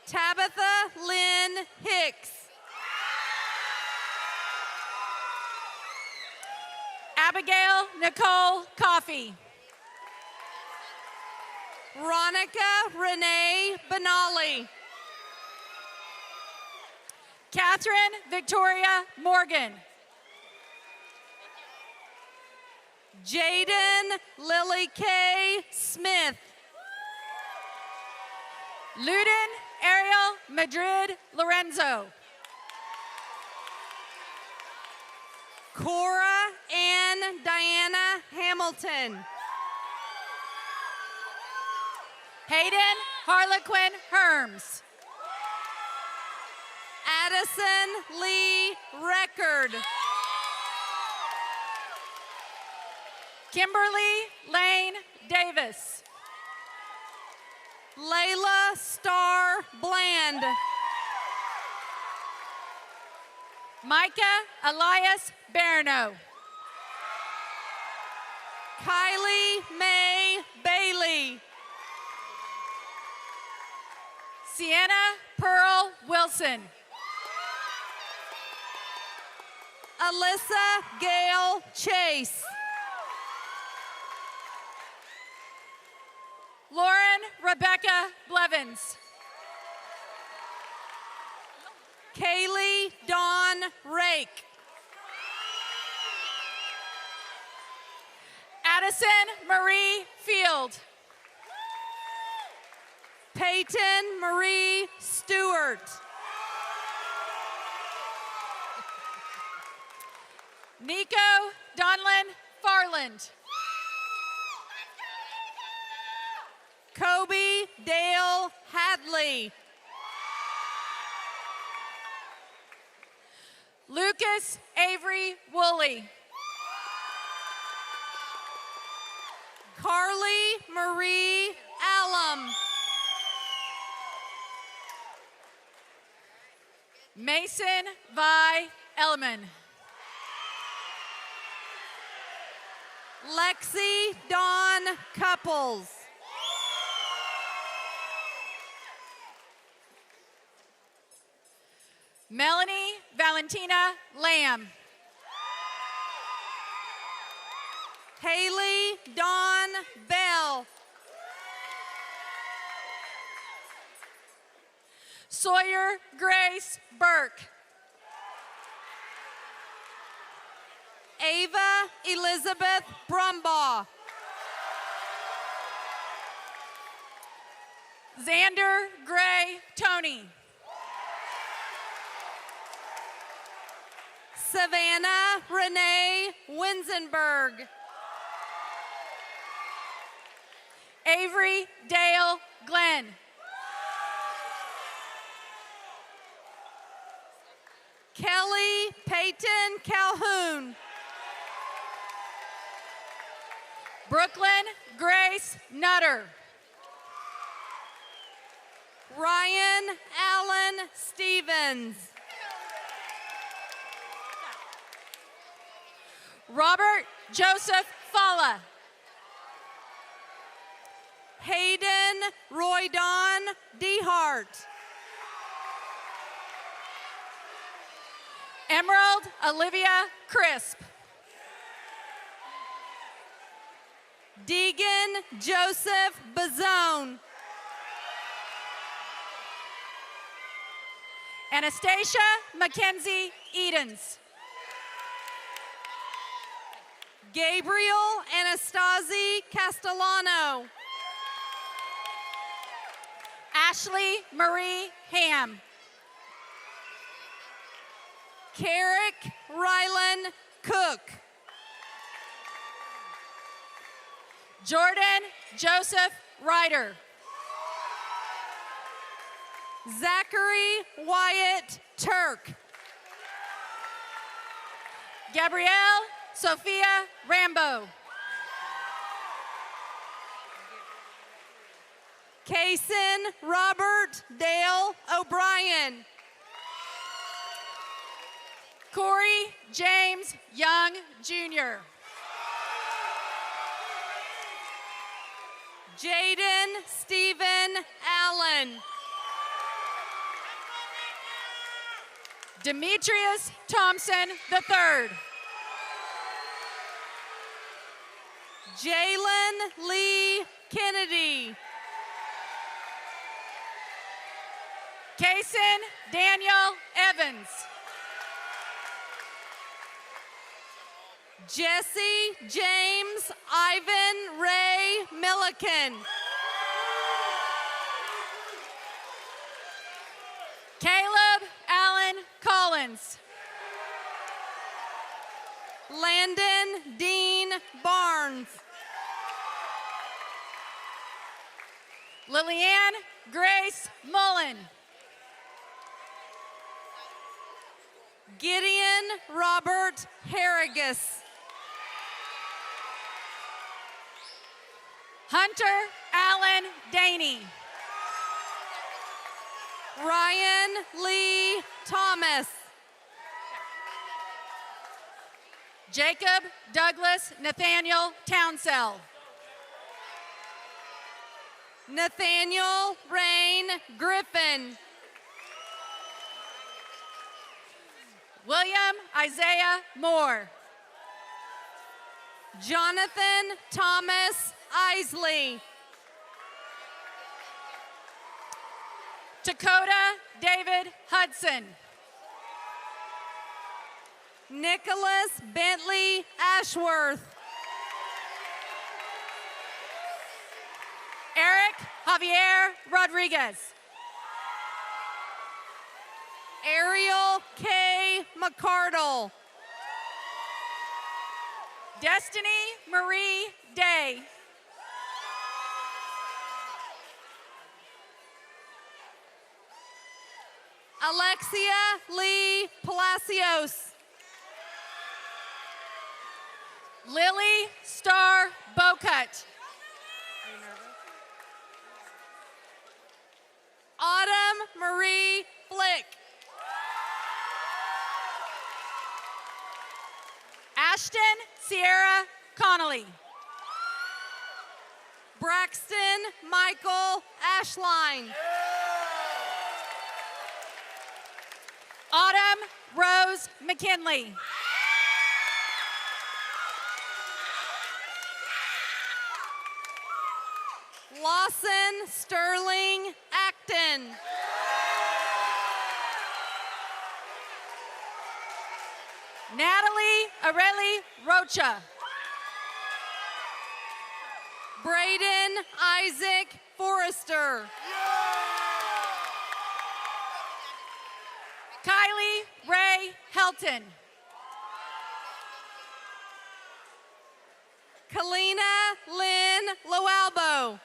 Tabitha Lynn Hicks. Abigail Nicole Coffey. Ronica Renee Benali. Catherine Victoria Morgan. Jaden Lily K. Smith. Luden Ariel Madrid Lorenzo. Cora Ann Diana Hamilton. Hayden Harlequin Herms. Addison Lee Record. Kimberly Lane Davis. Layla Star Bland. Micah Elias Barno. Kylie Mae Bailey. Sienna Pearl Wilson. Alyssa Gail Chase. Lauren Rebecca Blevins. Kaylee Dawn Rake. Addison Marie Field. Peyton Marie Stewart. Nico Donlin Farland. Kobe Dale Hadley. Lucas Avery Woolley. Marie Allam. Mason Vi Elman. Lexi Dawn Couples. Melanie Valentina Lamb. Haley Dawn Bell. Sawyer Grace Burke. Ava Elizabeth Brumbaugh. Xander Gray Tony. Savannah Renee Winsenberg. Avery Dale Glenn. Kelly Peyton Calhoun. Brooklyn Grace Nutter. Ryan Allen Stevens. Robert Joseph Falla. Hayden Roydon Dehart. Emerald Olivia Crisp. Deegan Joseph Bazone. Anastasia Mackenzie Edens. Gabriel Anastasi Castellano. Ashley Marie Ham. Carrick Rylan Cook. Jordan Joseph Ryder. Zachary Wyatt Turk. Gabrielle Sophia Rambo. Kaysen Robert Dale O'Brien. Corey James Young Jr. Jaden Stephen Allen. Demetrius Thompson III. Jalen Lee Kennedy. Kaysen Daniel Evans. Jesse James Ivan Ray Milliken. Caleb Allen Collins. Landon Dean Barnes. Lillian Grace Mullen. Gideon Robert Harrigus. Hunter Allen Daney. Ryan Lee Thomas. Jacob Douglas Nathaniel Townsell. Nathaniel Rain Griffin. William Isaiah Moore. Jonathan Thomas Isley. Dakota David Hudson. Nicholas Bentley Ashworth. Eric Javier Rodriguez. Ariel K. McCardle. Destiny Marie Day. Alexia Lee Palacios. Lily Star Bocut. Autumn Marie Flick. Ashton Sierra Connolly. Braxton Michael Ashline. Autumn Rose McKinley. Lawson Sterling Acton. Natalie Areli Rocha. Braden Isaac Forrester. Kylie Ray Helton. Kalina Lynn Loalbo.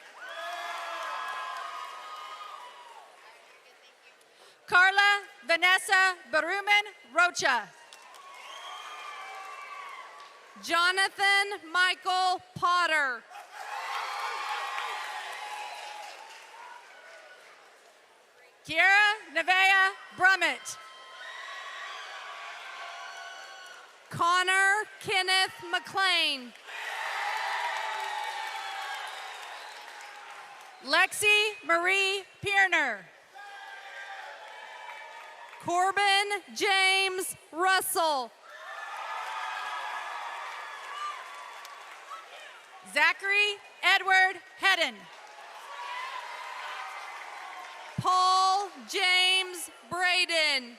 Carla Vanessa Baruman Rocha. Jonathan Michael Potter. Kiera Nevea Brummett. Connor Kenneth McLean. Lexi Marie Pierner. Corbin James Russell. Zachary Edward Hedden. Paul James Braden.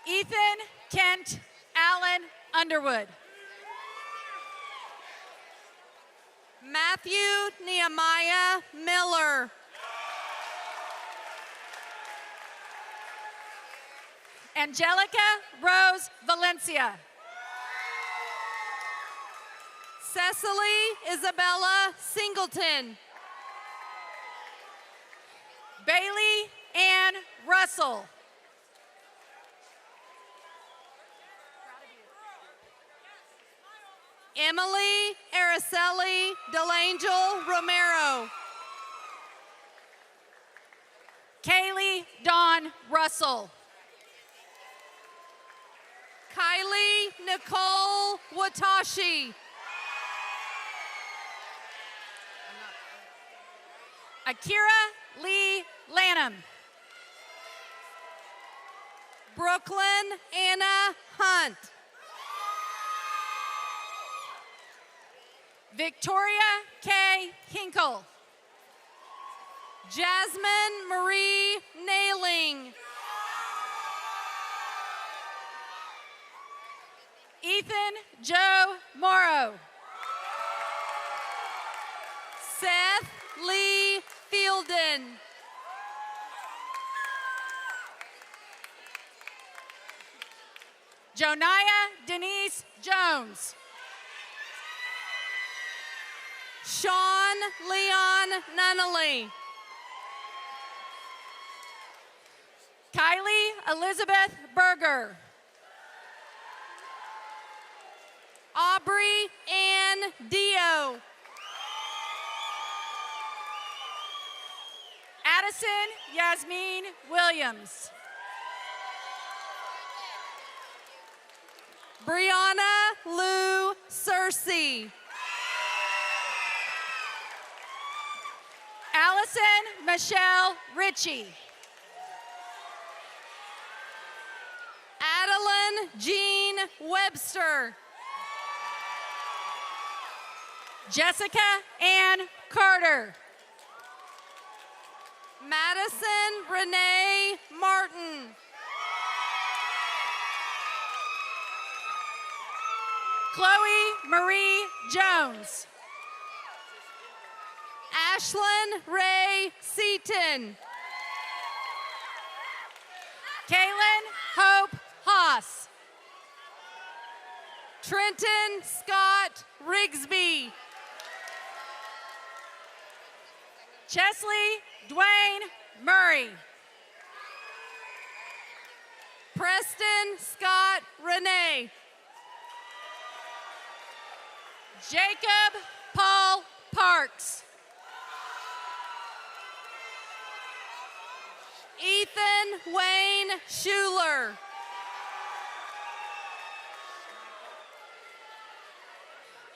Ethan Kent Allen Underwood. Matthew Nehemiah Miller. Angelica Rose Valencia. Cecily Isabella Singleton. Bailey Ann Russell. Emily Araceli Delangel Romero. Kaylee Dawn Russell. Kylie Nicole Watashi. Akira Lee Lanham. Brooklyn Anna Hunt. Victoria K. Hinkle. Jasmine Marie Nailing. Ethan Joe Morrow. Seth Lee Fielden. Joniah Denise Jones. Sean Leon Nunnally. Kylie Elizabeth Berger. Aubrey Ann Dio. Addison Yasmin Williams. Brianna Lou Cersei. Allison Michelle Ritchie. Adeline Jean Webster. Jessica Ann Carter. Madison Renee Martin. Chloe Marie Jones. Ashlyn Ray Seaton. Kaylin Hope Haas. Trenton Scott Rigsby. Chesley Dwayne Murray. Preston Scott Renee. Jacob Paul Parks. Ethan Wayne Schuler.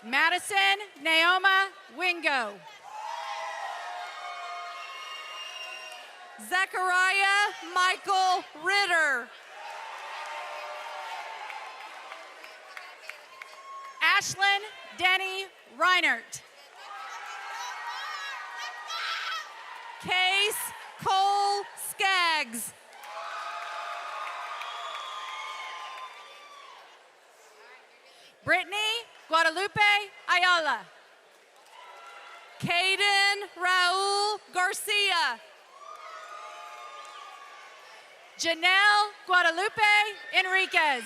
Madison Naoma Wingo. Zechariah Michael Ritter. Ashlyn Denny Reinert. Case Cole Skaggs. Brittany Guadalupe Ayala. Caden Raul Garcia. Janelle Guadalupe Enriquez.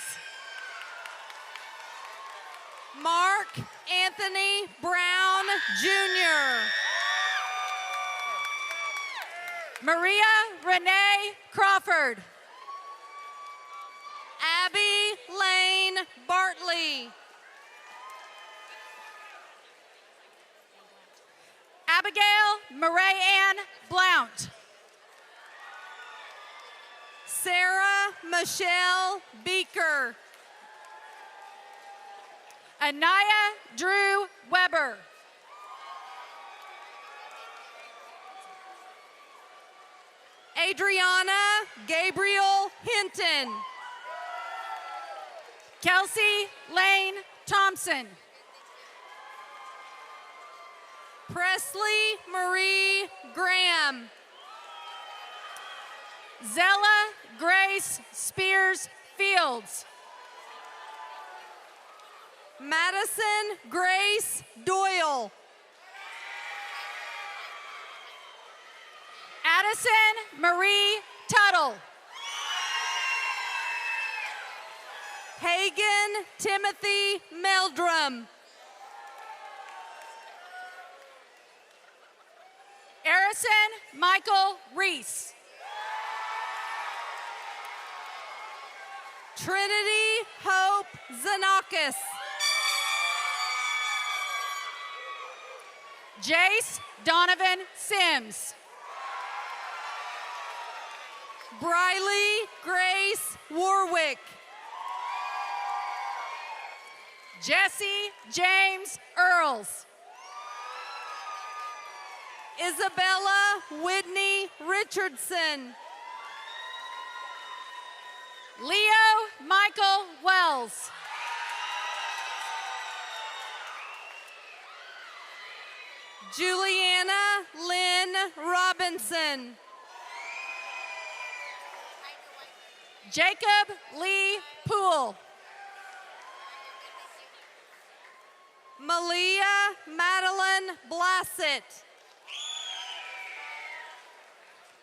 Mark Anthony Brown Jr. Maria Renee Crawford. Abby Lane Bartley. Abigail Murray Ann Blount. Sarah Michelle Beaker. Anaya Drew Weber. Adriana Gabriel Hinton. Kelsey Lane Thompson. Presley Marie Graham. Zella Grace Spears Fields. Madison Grace Doyle. Addison Marie Tuttle. Hagen Timothy Meldrum. Harrison Michael Reese. Trinity Hope Zanakis. Jace Donovan Sims. Briley Grace Warwick. Jesse James Earls. Isabella Whitney Richardson. Leo Michael Wells. Juliana Lynn Robinson. Jacob Lee Poole. Malia Madeline Blassett.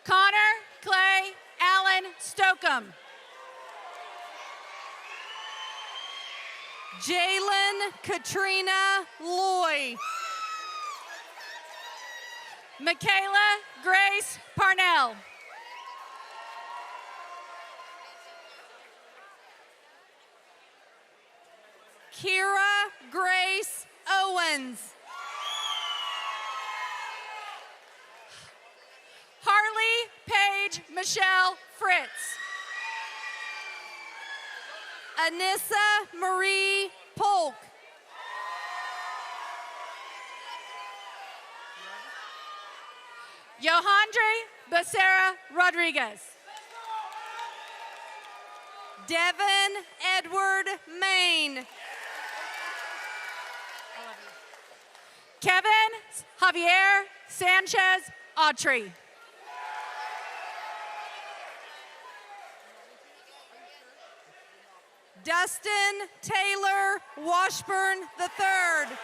Connor Clay Allen Stokeham. Jalen Katrina Loy. Michaela Grace Parnell. Kira Grace Owens. Harley Paige Michelle Fritz. Anissa Marie Polk. Johandre Becerra Rodriguez. Devin Edward Main. Kevin Javier Sanchez Autry. Dustin Taylor Washburn III.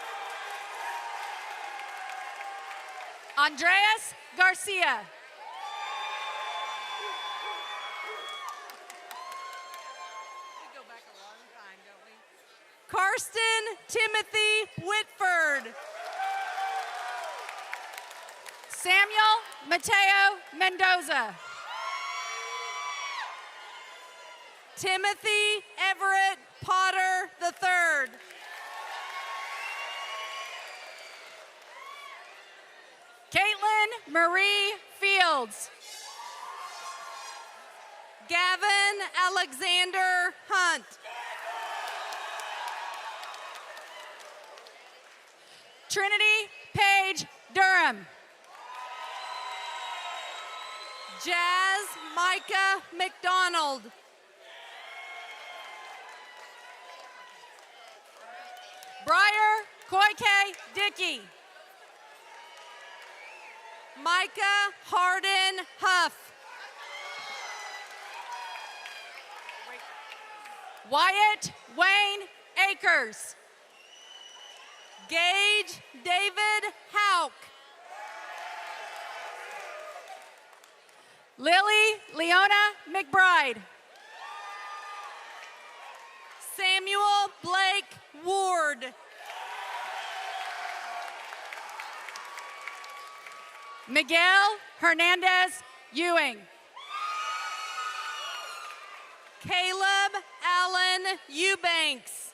Andreas Garcia. Karsten Timothy Whitford. Samuel Mateo Mendoza. Timothy Everett Potter III. Marie Fields. Gavin Alexander Hunt. Trinity Paige Durham. Jazz Micah McDonald. Briar Koike Dickey. Micah Hardin Huff. Wyatt Wayne Akers. Gage David Hauk. Lily Leona McBride. Samuel Blake Ward. Miguel Hernandez Ewing. Caleb Allen Eubanks.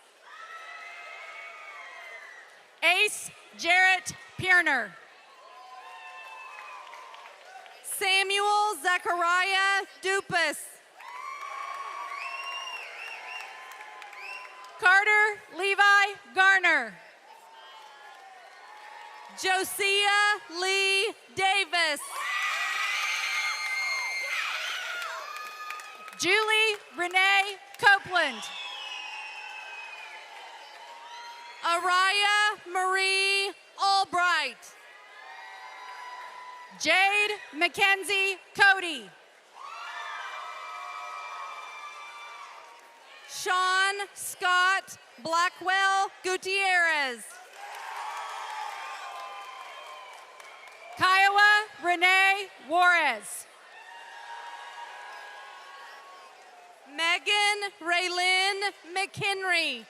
Ace Jarrett Pierner. Samuel Zachariah Dupas. Carter Levi Garner. Josiah Lee Davis. Julie Renee Copeland. Araya Marie Albright. Jade Mackenzie Cody. Sean Scott Blackwell Gutierrez. Kiowa Renee Juarez. Megan Raylyn McHenry.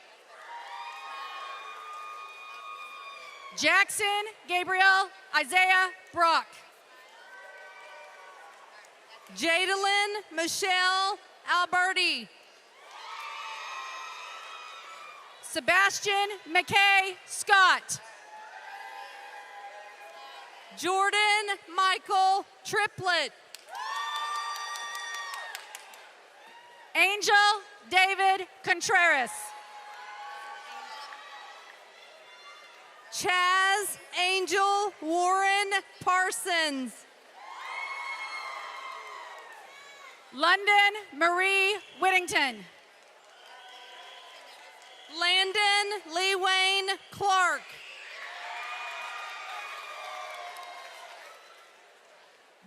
Jackson Gabriel Isaiah Brock. Jadalyn Michelle Alberti. Sebastian McKay Scott. Jordan Michael Triplett. Angel David Contreras. Chaz Angel Warren Parsons. London Marie Whittington. Landon Lee Wayne Clark.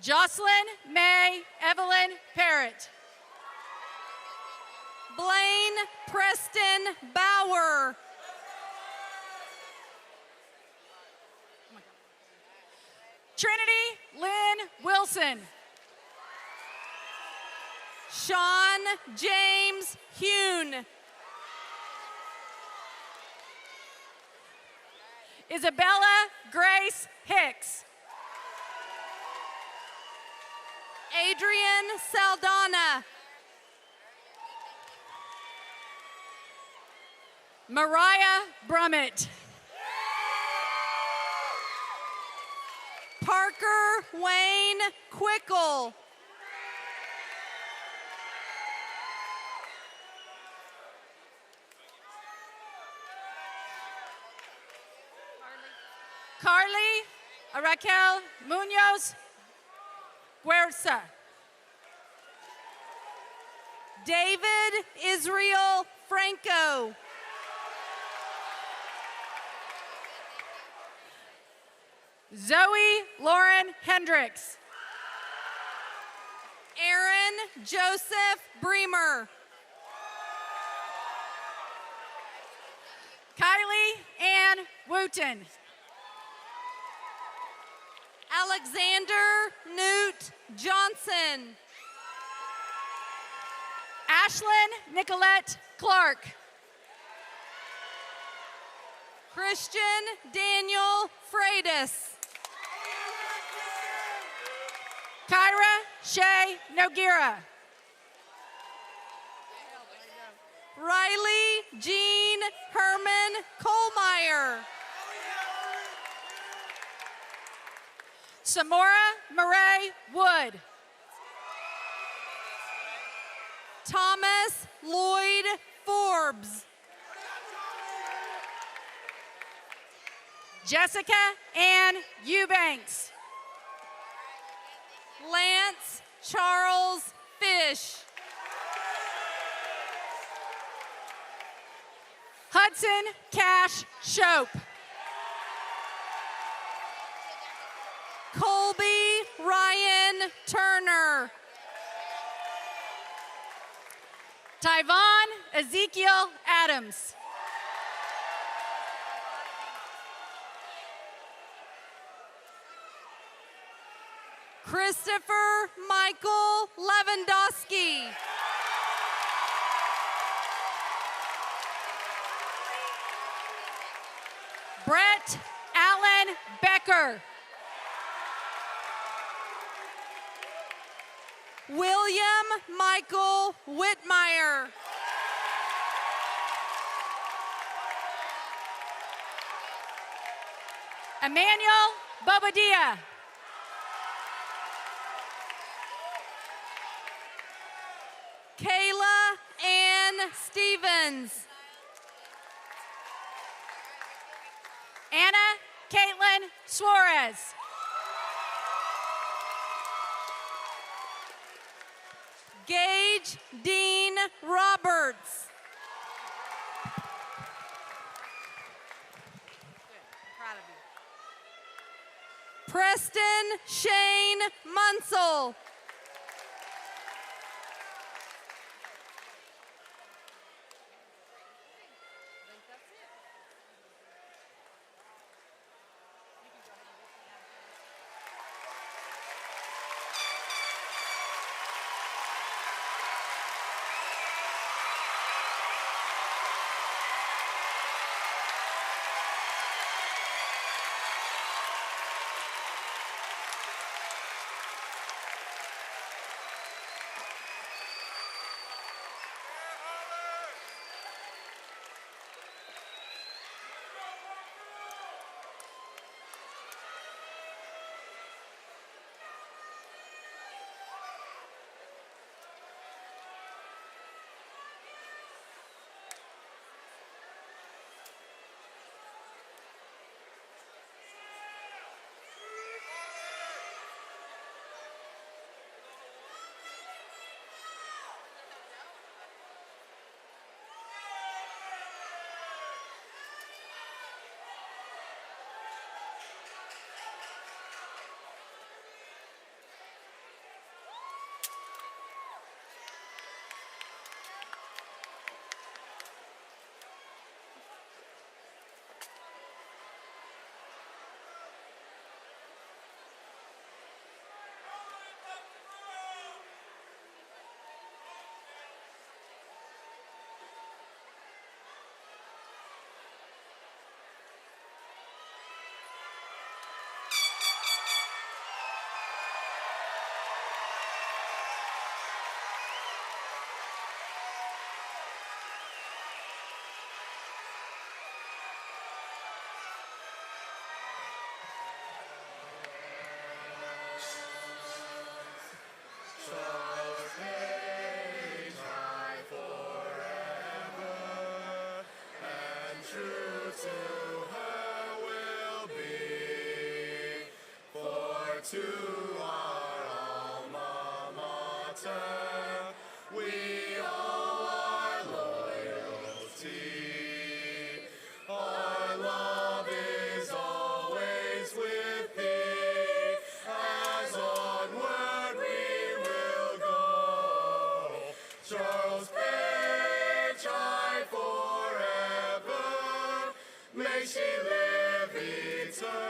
Jocelyn May Evelyn Parrott. Blaine Preston Bauer. Trinity Lynn Wilson. Sean James Hune. Isabella Grace Hicks. Adrian Saldana. Mariah Brummett. Parker Wayne Quickle. Carly Raquel Munoz Guerza. David Israel Franco. Zoe Lauren Hendricks. Aaron Joseph Bremer. Kylie Ann Wooten. Alexander Newt Johnson. Ashlyn Nicolette Clark. Christian Daniel Freitas. Kyra Shay Noguera. Riley Jean Herman Kohlmeyer. Samora Murray Wood. Thomas Lloyd Forbes. Jessica Ann Eubanks. Lance Charles Fish. Hudson Cash Shope. Colby Ryan Turner. Tyvon Ezekiel Adams. Christopher Michael Lewandowski. Brett Allen Becker. William Michael Whitmire. Emmanuel Bobadilla. Kayla Ann Stevens. Anna Caitlin Suarez. Gage Dean Roberts. Preston Shane Munsell. To our alma mater, we owe our loyalty. Our love is always with thee, as onward we will go. Charles Page, high forever, may she live eternally.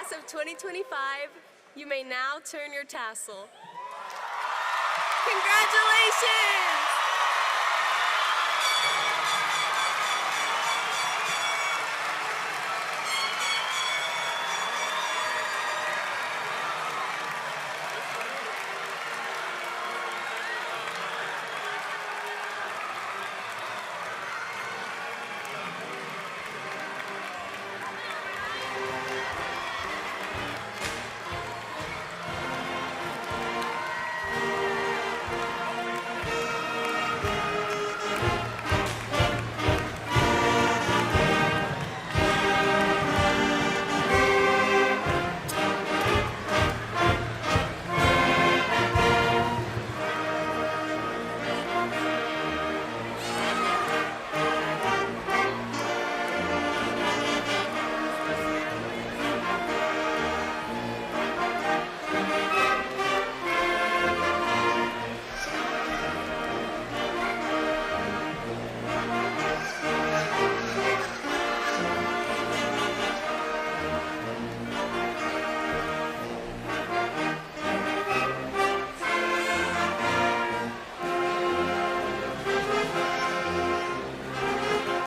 Class of 2025, you may now turn your tassel. Congratulations!